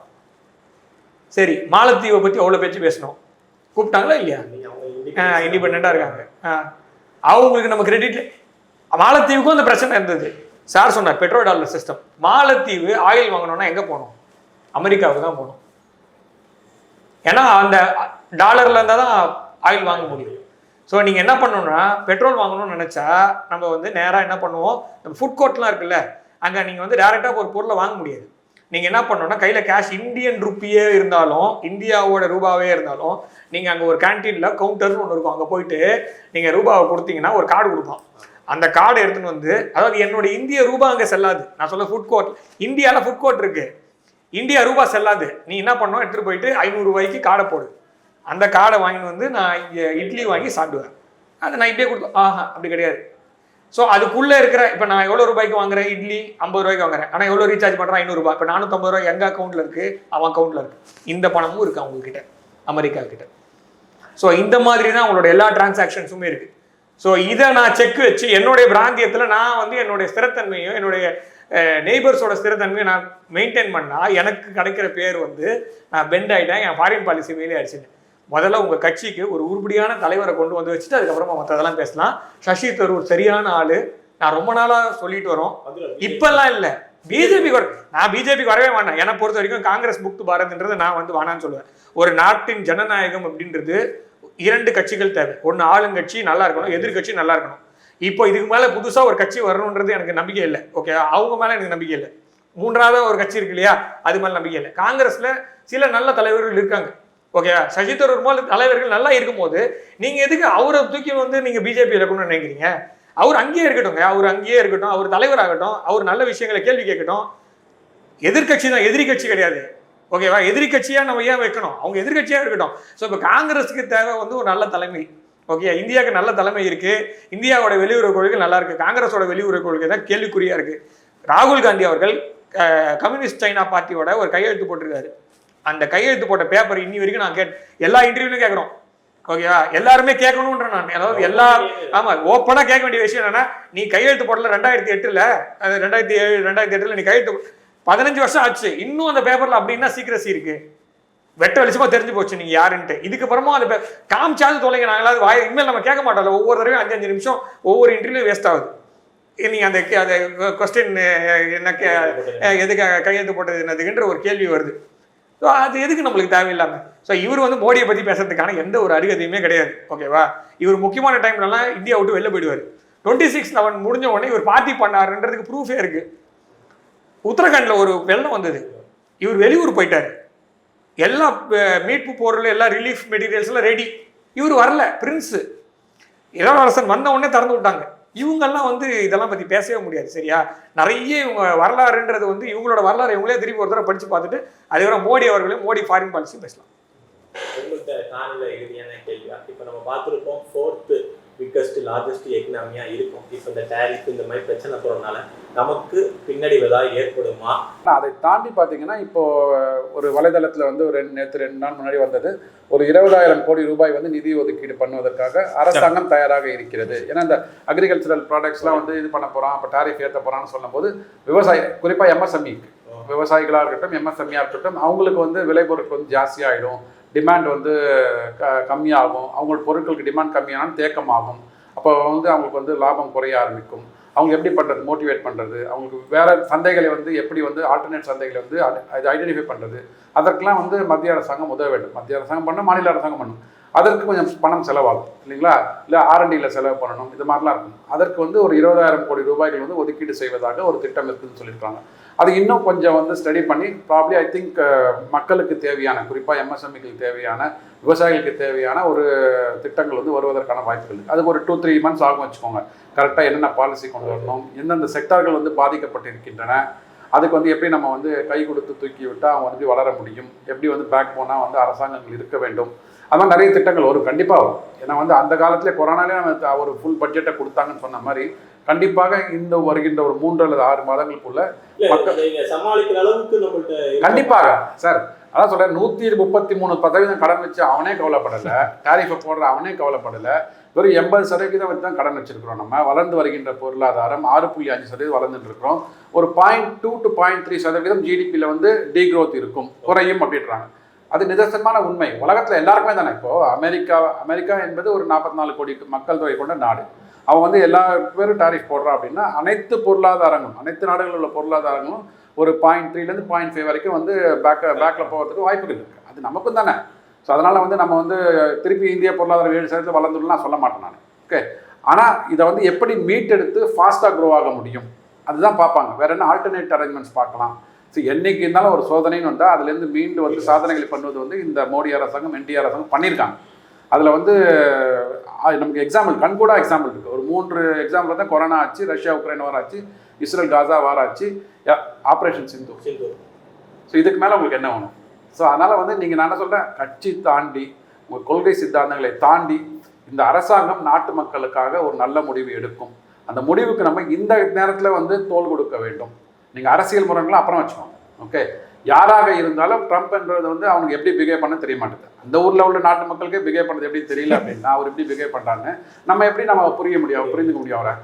சரி, மாலத்தீவை பத்தி அவ்வளவு பேச்சு பேசணும், கூப்பிட்டாங்களா இல்லையா? இண்டிபெண்டா இருக்காங்க. அவங்களுக்கு நம்ம கிரெடிட். மாலத்தீவுக்கும் அந்த பிரச்சனை இருந்தது. சார் சொன்னார் பெட்ரோ டாலர் சிஸ்டம். மாலத்தீவு ஆயில் வாங்கணும்னா எங்க போகணும்? அமெரிக்காவுக்கு தான் போகணும். ஏன்னா அந்த டாலர்ல இருந்தா தான் ஆயில் வாங்க முடியும். ஸோ நீங்க என்ன பண்ணணும்னா, பெட்ரோல் வாங்கணும்னு நினைச்சா நம்ம வந்து நேராக என்ன பண்ணுவோம், நம்ம ஃபுட் கோர்ட்லாம் இருக்குல்ல, அங்க நீங்க வந்து டைரக்டா ஒரு பொருளை வாங்க முடியாது. நீங்க என்ன பண்ணணும்னா, கையில கேஷ் இந்தியன் ருப்பியே இருந்தாலும், இந்தியாவோட ரூபாவே இருந்தாலும், நீங்க அங்க ஒரு கேன்டீன்ல கவுண்டர்னு ஒன்று இருக்கும், அங்க போயிட்டு நீங்க ரூபாவை கொடுத்தீங்கன்னா ஒரு கார்டு கொடுப்பான். அந்த கார்டை எடுத்துன்னு வந்து, அதாவது என்னுடைய இந்திய ரூபா அங்கே செல்லாது. நான் சொல்ல ஃபுட் கோர்ட், இந்தியாவில் ஃபுட் கோர்ட் இருக்கு, இந்தியா ரூபா செல்லாது. நீ என்ன பண்ணணும், எடுத்துட்டு போயிட்டு 500 ரூபாய்க்கு கார்டை போடு. அந்த கார்டை வாங்கிட்டு வந்து நான் இங்கே இட்லி வாங்கி சாப்பிடுவேன். அதை நான் இப்படியே கொடுத்தேன். அப்படி கிடையாது. ஸோ அதுக்குள்ளே இருக்கிற, இப்போ நான் எவ்வளோ ரூபாய்க்கு வாங்குறேன் இட்லி, 50 ரூபாய்க்கு வாங்குறேன், ஆனால் எவ்வளோ ரீசார்ஜ் பண்ணுறேன் 500 ரூபாய். இப்போ 450 ரூபாய் எங்கள் அக்கௌண்ட்டில் இருக்குது, அவன் அக்கௌண்ட்டில் இருக்குது. இந்த பணமும் இருக்குது அவங்கக்கிட்ட, அமெரிக்கா கிட்ட. ஸோ இந்த மாதிரி தான் அவங்களோட எல்லா டிரான்சாக்ஷன்ஸுமே இருக்குது. ஸோ இதை நான் செக் வச்சு என்னுடைய பிராந்தியத்தில் நான் வந்து என்னுடைய ஸ்திரத்தன்மையும் என்னுடைய நெய்பர்ஸோட ஸ்திரத்தன்மையை நான் மெயின்டைன் பண்ணால் எனக்கு கிடைக்கிற பேர் வந்து நான் பெண்ட் ஆகிட்டேன், என் ஃபாரின் பாலிசி மேலே ஆயிடுச்சுன்னு. முதல்ல உங்கள் கட்சிக்கு ஒரு உருப்படியான தலைவரை கொண்டு வந்து வச்சுட்டு அதுக்கப்புறமா மற்றதெல்லாம் பேசலாம். சசி தரூர் சரியான ஆள், நான் ரொம்ப நாளாக சொல்லிட்டு வரோம். இப்பெல்லாம் இல்லை, நான் பிஜேபிக்கு வரவே வேண்டாம். என்னை பொறுத்த வரைக்கும் காங்கிரஸ் முக்து பாரத்ன்றது நான் வந்து வேணான்னு சொல்லுவேன். ஒரு நாட்டின் ஜனநாயகம் அப்படின்றது 2 கட்சிகள் தேவை. ஒன்று ஆளுங்கட்சி நல்லா இருக்கணும், எதிர்கட்சி நல்லா இருக்கணும். இப்போ இதுக்கு மேலே புதுசாக ஒரு கட்சி வரணுன்றது எனக்கு நம்பிக்கை இல்லை. ஓகே, அவங்க மேலே எனக்கு நம்பிக்கை இல்லை. 3வது ஒரு கட்சி இருக்கு இல்லையா, அது மேலே நம்பிக்கை இல்லை. காங்கிரஸில் சில நல்ல தலைவர்கள் இருக்காங்க. ஓகே, சசி தரூர் போல தலைவர்கள் நல்லா இருக்கும்போது நீங்கள் எதுக்கு அவரை தூக்கி வந்து நீங்கள் பிஜேபியில் இருக்கணும்னு நினைக்கிறீங்க? அவர் அங்கேயே இருக்கட்டும், அவர் தலைவராகட்டும், அவர் நல்ல விஷயங்களை கேள்வி கேட்கட்டும். எதிர்கட்சி தான், எதிரி கட்சி கிடையாது. ஓகேவா, எதிரி கட்சியாக நம்ம ஏன் வைக்கணும்? அவங்க எதிர்கட்சியாக இருக்கட்டும். ஸோ இப்போ காங்கிரஸுக்கு தேவை வந்து ஒரு நல்ல தலைமை. ஓகே, இந்தியாவுக்கு நல்ல தலைமை இருக்கு, இந்தியாவோட வெளியுறவு கொள்கை நல்லா இருக்கு, காங்கிரஸோட வெளியுறவு கொள்கை தான் கேள்விக்குறியா இருக்கு. ராகுல் காந்தி அவர்கள் கம்யூனிஸ்ட் சைனா பார்ட்டியோட ஒரு கையெழுத்து போட்டிருக்காரு. அந்த கையெழுத்து போட்ட பேப்பர் இன்னி வரைக்கும் நான் எல்லா இன்டர்வியூலையும் கேட்குறோம். ஓகேவா, எல்லாருமே கேட்கணுன்ற நான், அதாவது ஓப்பனாக கேட்க வேண்டிய விஷயம் என்னன்னா, நீ கையெழுத்து போடல 2008, அது 2007 2008 நீ கையெழுத்து 15 வருஷம் ஆச்சு, இன்னும் அந்த பேப்பர்ல அப்படின்னா சீக்கிரசி இருக்கு, வெட்ட வெளிச்சமா தெரிஞ்சு போச்சு நீங்க யாருன்ட்டு. இதுக்கப்புறமா அந்த காமிச்சாது தொலைங்க, நாங்களாவது இனிமேல் நம்ம கேட்க மாட்டோம்ல. ஒவ்வொரு தடவையும் 5 நிமிஷம் ஒவ்வொரு இன்டர்வியூ வேஸ்ட் ஆகுது. நீங்க அந்த கொஸ்டின் என்ன, எதுக்கு கையெழுத்து போட்டது என்னதுன்ற ஒரு கேள்வி வருது. ஸோ அது எதுக்கு நம்மளுக்கு தேவையில்லாமல். ஸோ இவர் வந்து மோடியை பற்றி பேசுறதுக்கான எந்த ஒரு அருகதையுமே கிடையாது. ஓகேவா, இவர் முக்கியமான டைம்லலாம் இந்தியா விட்டு வெளில போயிடுவார். 26/11 முடிஞ்ச உடனே இவர் பார்ட்டி பண்ணாருன்றதுக்கு ப்ரூஃபே இருக்கு. உத்தரகாண்டில் ஒரு வெள்ளம் வந்தது, இவர் வெளியூர் போயிட்டார். எல்லா மீட்பு பொருள், எல்லா ரிலீஃப் மெட்டீரியல்ஸ் எல்லாம் ரெடி, இவர் வரல. பிரின்ஸு இளவரசன் வந்த உடனே திறந்து விட்டாங்க. இவங்கெல்லாம் வந்து இதெல்லாம் பற்றி பேசவே முடியாது. சரியா, நிறைய இவங்க வரலாறுன்றது வந்து இவங்களோட வரலாறு இவங்களே திருப்பி ஒரு தடவை படித்து பார்த்துட்டு அதுக்கப்புறம் மோடி அவர்களையும் மோடி ஃபாரின் பாலிசி பேசலாம். உங்கள்கிட்ட காணல இறுதியான கேள்வியா, இப்போ நம்ம பார்த்துருப்போம் 4th பிக்கஸ்ட் லார்ஜஸ்ட் எக்கனாமியா இருக்கும். இப்போ இந்த டேரிஃப் இந்த மாதிரி பிரச்சனை போறதுனால நமக்கு பின்னாடி ஏதாவது ஏற்படுமா? அதை தாண்டி பார்த்தீங்கன்னா இப்போ ஒரு வலைதளத்தில் வந்து நேற்று 2 நாள் முன்னாடி வந்தது, ஒரு 20,000 கோடி ரூபாய் வந்து நிதி ஒதுக்கீடு பண்ணுவதற்காக அரசாங்கம் தயாராக இருக்கிறது. ஏன்னா இந்த அக்ரிகல்ச்சரல் ப்ராடக்ட்ஸ்லாம் வந்து இது பண்ண போகிறோம், அப்போ டேரிஃப் ஏற்ற போகிறான்னு சொல்லும்போது விவசாயி, குறிப்பாக எம்எஸ்எம்இ விவசாயிகளாக இருக்கட்டும், எம்எஸ்எம்இயாக இருக்கட்டும், அவங்களுக்கு வந்து விளைபொருட்கள் வந்து ஜாஸ்தியாகிடும், டிமாண்ட் வந்து கம்மியாகும். அவங்களோட பொருட்களுக்கு டிமாண்ட் கம்மியானாலும் தேக்கமாகும். அப்போ வந்து அவங்களுக்கு வந்து லாபம் குறைய ஆரம்பிக்கும். அவங்க எப்படி பண்ணுறது, மோட்டிவேட் பண்ணுறது, அவங்களுக்கு வேறு சந்தைகளை வந்து எப்படி வந்து ஆல்டர்னேட் சந்தைகளை வந்து அது ஐடென்டிஃபை பண்ணுறது, அதற்கெல்லாம் வந்து மத்திய அரசாங்கம் உதவ வேண்டும். மத்திய அரசாங்கம் பண்ணணும், மாநில அரசாங்கம் பண்ணணும். அதற்கு கொஞ்சம் பணம் செலவாகும் இல்லைங்களா, இல்லை R&Dயில் செலவு பண்ணணும், இது மாதிரிலாம் இருக்கும். அதற்கு வந்து ஒரு 20,000 கோடி ரூபாய்கள் வந்து ஒதுக்கீடு செய்வதாக ஒரு திட்டம் இருக்குதுன்னு சொல்லியிருக்காங்க. அது இன்னும் கொஞ்சம் வந்து ஸ்டடி பண்ணி ப்ராப்ளி ஐ திங்க் மக்களுக்கு தேவையான, குறிப்பாக எம்எஸ்எம்இக்கு தேவையான, விவசாயிகளுக்கு தேவையான ஒரு திட்டங்கள் வந்து வருவதற்கான வாய்ப்புகள் இருக்குது. அதுக்கு ஒரு 2-3 months ஆகும் வச்சுக்கோங்க. கரெக்டாக என்னென்ன பாலிசி கொண்டு வரணும், எந்தெந்த செக்டார்கள் வந்து பாதிக்கப்பட்டிருக்கின்றன, அதுக்கு வந்து எப்படி நம்ம வந்து கை கொடுத்து தூக்கி விட்டால் அவங்க வந்து வளர முடியும், எப்படி வந்து பேக் போனால் வந்து அரசாங்கங்கள் இருக்க வேண்டும், அது மாதிரி நிறைய திட்டங்கள் வரும், கண்டிப்பாக வரும். ஏன்னா வந்து அந்த காலத்திலே கொரோனாலே நம்ம ஒரு ஃபுல் பட்ஜெட்டை கொடுத்தாங்கன்னு சொன்ன மாதிரி கண்டிப்பாக இந்த வருகின்ற ஒரு 3 அல்லது 6 மாதங்களுக்குள்ள மக்கள் சமாளிக்கிற அளவுக்கு நம்மள்ட்ட கண்டிப்பாக சார். அதான் சொல்கிறேன், 133% கடன் வச்சு அவனே கவலைப்படலை, டாரிஃபை போடுற அவனே கவலைப்படலை. வெறும் 80% வச்சு தான் கடன் வச்சிருக்கிறோம். நம்ம வளர்ந்து வருகின்ற பொருளாதாரம் 6.5% வளர்ந்துட்டு இருக்கிறோம். ஒரு 0.2 to 0.3% ஜிடிபியில் வந்து டீக்ரோத் இருக்கும், குறையும் அப்படின்றாங்க. அது நிதர்சனமான உண்மை, உலகத்தில் எல்லாருக்குமே தானே. இப்போது அமெரிக்கா என்பது ஒரு 44 கோடி மக்கள் தொகை கொண்ட நாடு. அவன் வந்து எல்லா பேரும் டாரிஃப் போடுறான் அப்படின்னா அனைத்து பொருளாதாரங்களும், அனைத்து நாடுகளில் உள்ள பொருளாதாரங்களும் ஒரு 0.3 to 0.5 வரைக்கும் வந்து பேக்கில் போகிறதுக்கு வாய்ப்புகள் இருக்குது. அது நமக்கும் தானே. ஸோ அதனால் வந்து நம்ம வந்து திருப்பி இந்திய பொருளாதாரம் 7% வளர்ந்துடலாம் சொல்ல மாட்டேன் நான். ஓகே, ஆனால் இதை வந்து எப்படி மீட்டெடுத்து ஃபாஸ்ட்டாக க்ரோ ஆக முடியும் அதுதான் பார்ப்பாங்க. வேறு என்ன ஆல்டர்னேட் அரேஞ்ச்மெண்ட்ஸ் பார்க்கலாம். ஸோ என்றைக்கு இருந்தாலும் ஒரு சோதனைன்னு வந்தால் அதுலேருந்து மீண்டு வந்து சாதனைகளை பண்ணுவது வந்து இந்த மோடி அரசாங்கம், என்டிஆர் அரசாங்கம் பண்ணியிருக்காங்க. அதில் வந்து நமக்கு எக்ஸாம்பிள், கண்கூடா எக்ஸாம்பிள் இருக்குது. ஒரு 3 எக்ஸாம்பிள் தான். கொரோனா ஆச்சு, ரஷ்யா உக்ரைன் வார் ஆச்சு, இஸ்ரேல் காசா வார் ஆச்சு, ஆப்ரேஷன் சிந்து. ஸோ இதுக்கு மேலே உங்களுக்கு என்ன வேணும்? ஸோ அதனால் வந்து நீங்கள் நான் என்ன சொல்கிறேன், கட்சி தாண்டி உங்கள் கொள்கை சித்தாந்தங்களை தாண்டி இந்த அரசாங்கம் நாட்டு மக்களுக்காக ஒரு நல்ல முடிவு எடுக்கும். அந்த முடிவுக்கு நம்ம இந்த நேரத்தில் வந்து தோள் கொடுக்க வேண்டும். நீங்கள் அரசியல் முறைகளை அப்புறம் வச்சுக்கோங்க. ஓகே, யாராக இருந்தாலும் ட்ரம்ப்ன்றது வந்து அவனுக்கு எப்படி பிஹேவ் பண்ண தெரிய மாட்டேங்குது. அந்த ஊரில் உள்ள நாட்டு மக்களுக்கே பிஹேவ் பண்ணுறது எப்படி தெரியல அப்படின்னா அவர் எப்படி பிஹேவ் பண்ணுறான்னு நம்ம எப்படி புரிஞ்சுக்க முடியும் அவரை.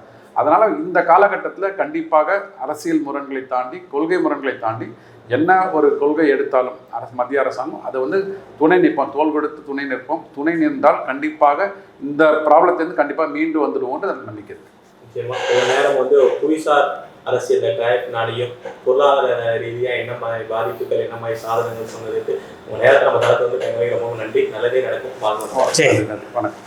அதனால் இந்த காலகட்டத்தில் கண்டிப்பாக அரசியல் முரண்களை தாண்டி கொள்கை முரண்களை தாண்டி என்ன ஒரு கொள்கை எடுத்தாலும் மத்திய அரசாங்கம் அதை வந்து துணை நிற்போம், தோள் கொடுத்து துணை நிற்போம். துணை நின்றால் கண்டிப்பாக இந்த ப்ராப்ளத்திலேருந்து கண்டிப்பாக மீண்டு வந்துடுவோம்னு எனக்கு நம்பிக்கை இருக்குது. நிச்சயமா ஒரு நேரம் வந்து புவிசார் அரசியல் டேரிஃப்னாலையும் பொருளாதார ரீதியாக என்ன மாதிரி பாதிப்புகள், என்ன மாதிரி சாதனங்கள் சொன்னதுக்கு உங்கள் நேரத்தை நம்ம தளத்தை வந்து ரொம்ப நன்றி. நல்லதே நடக்கும். சரி, வணக்கம்.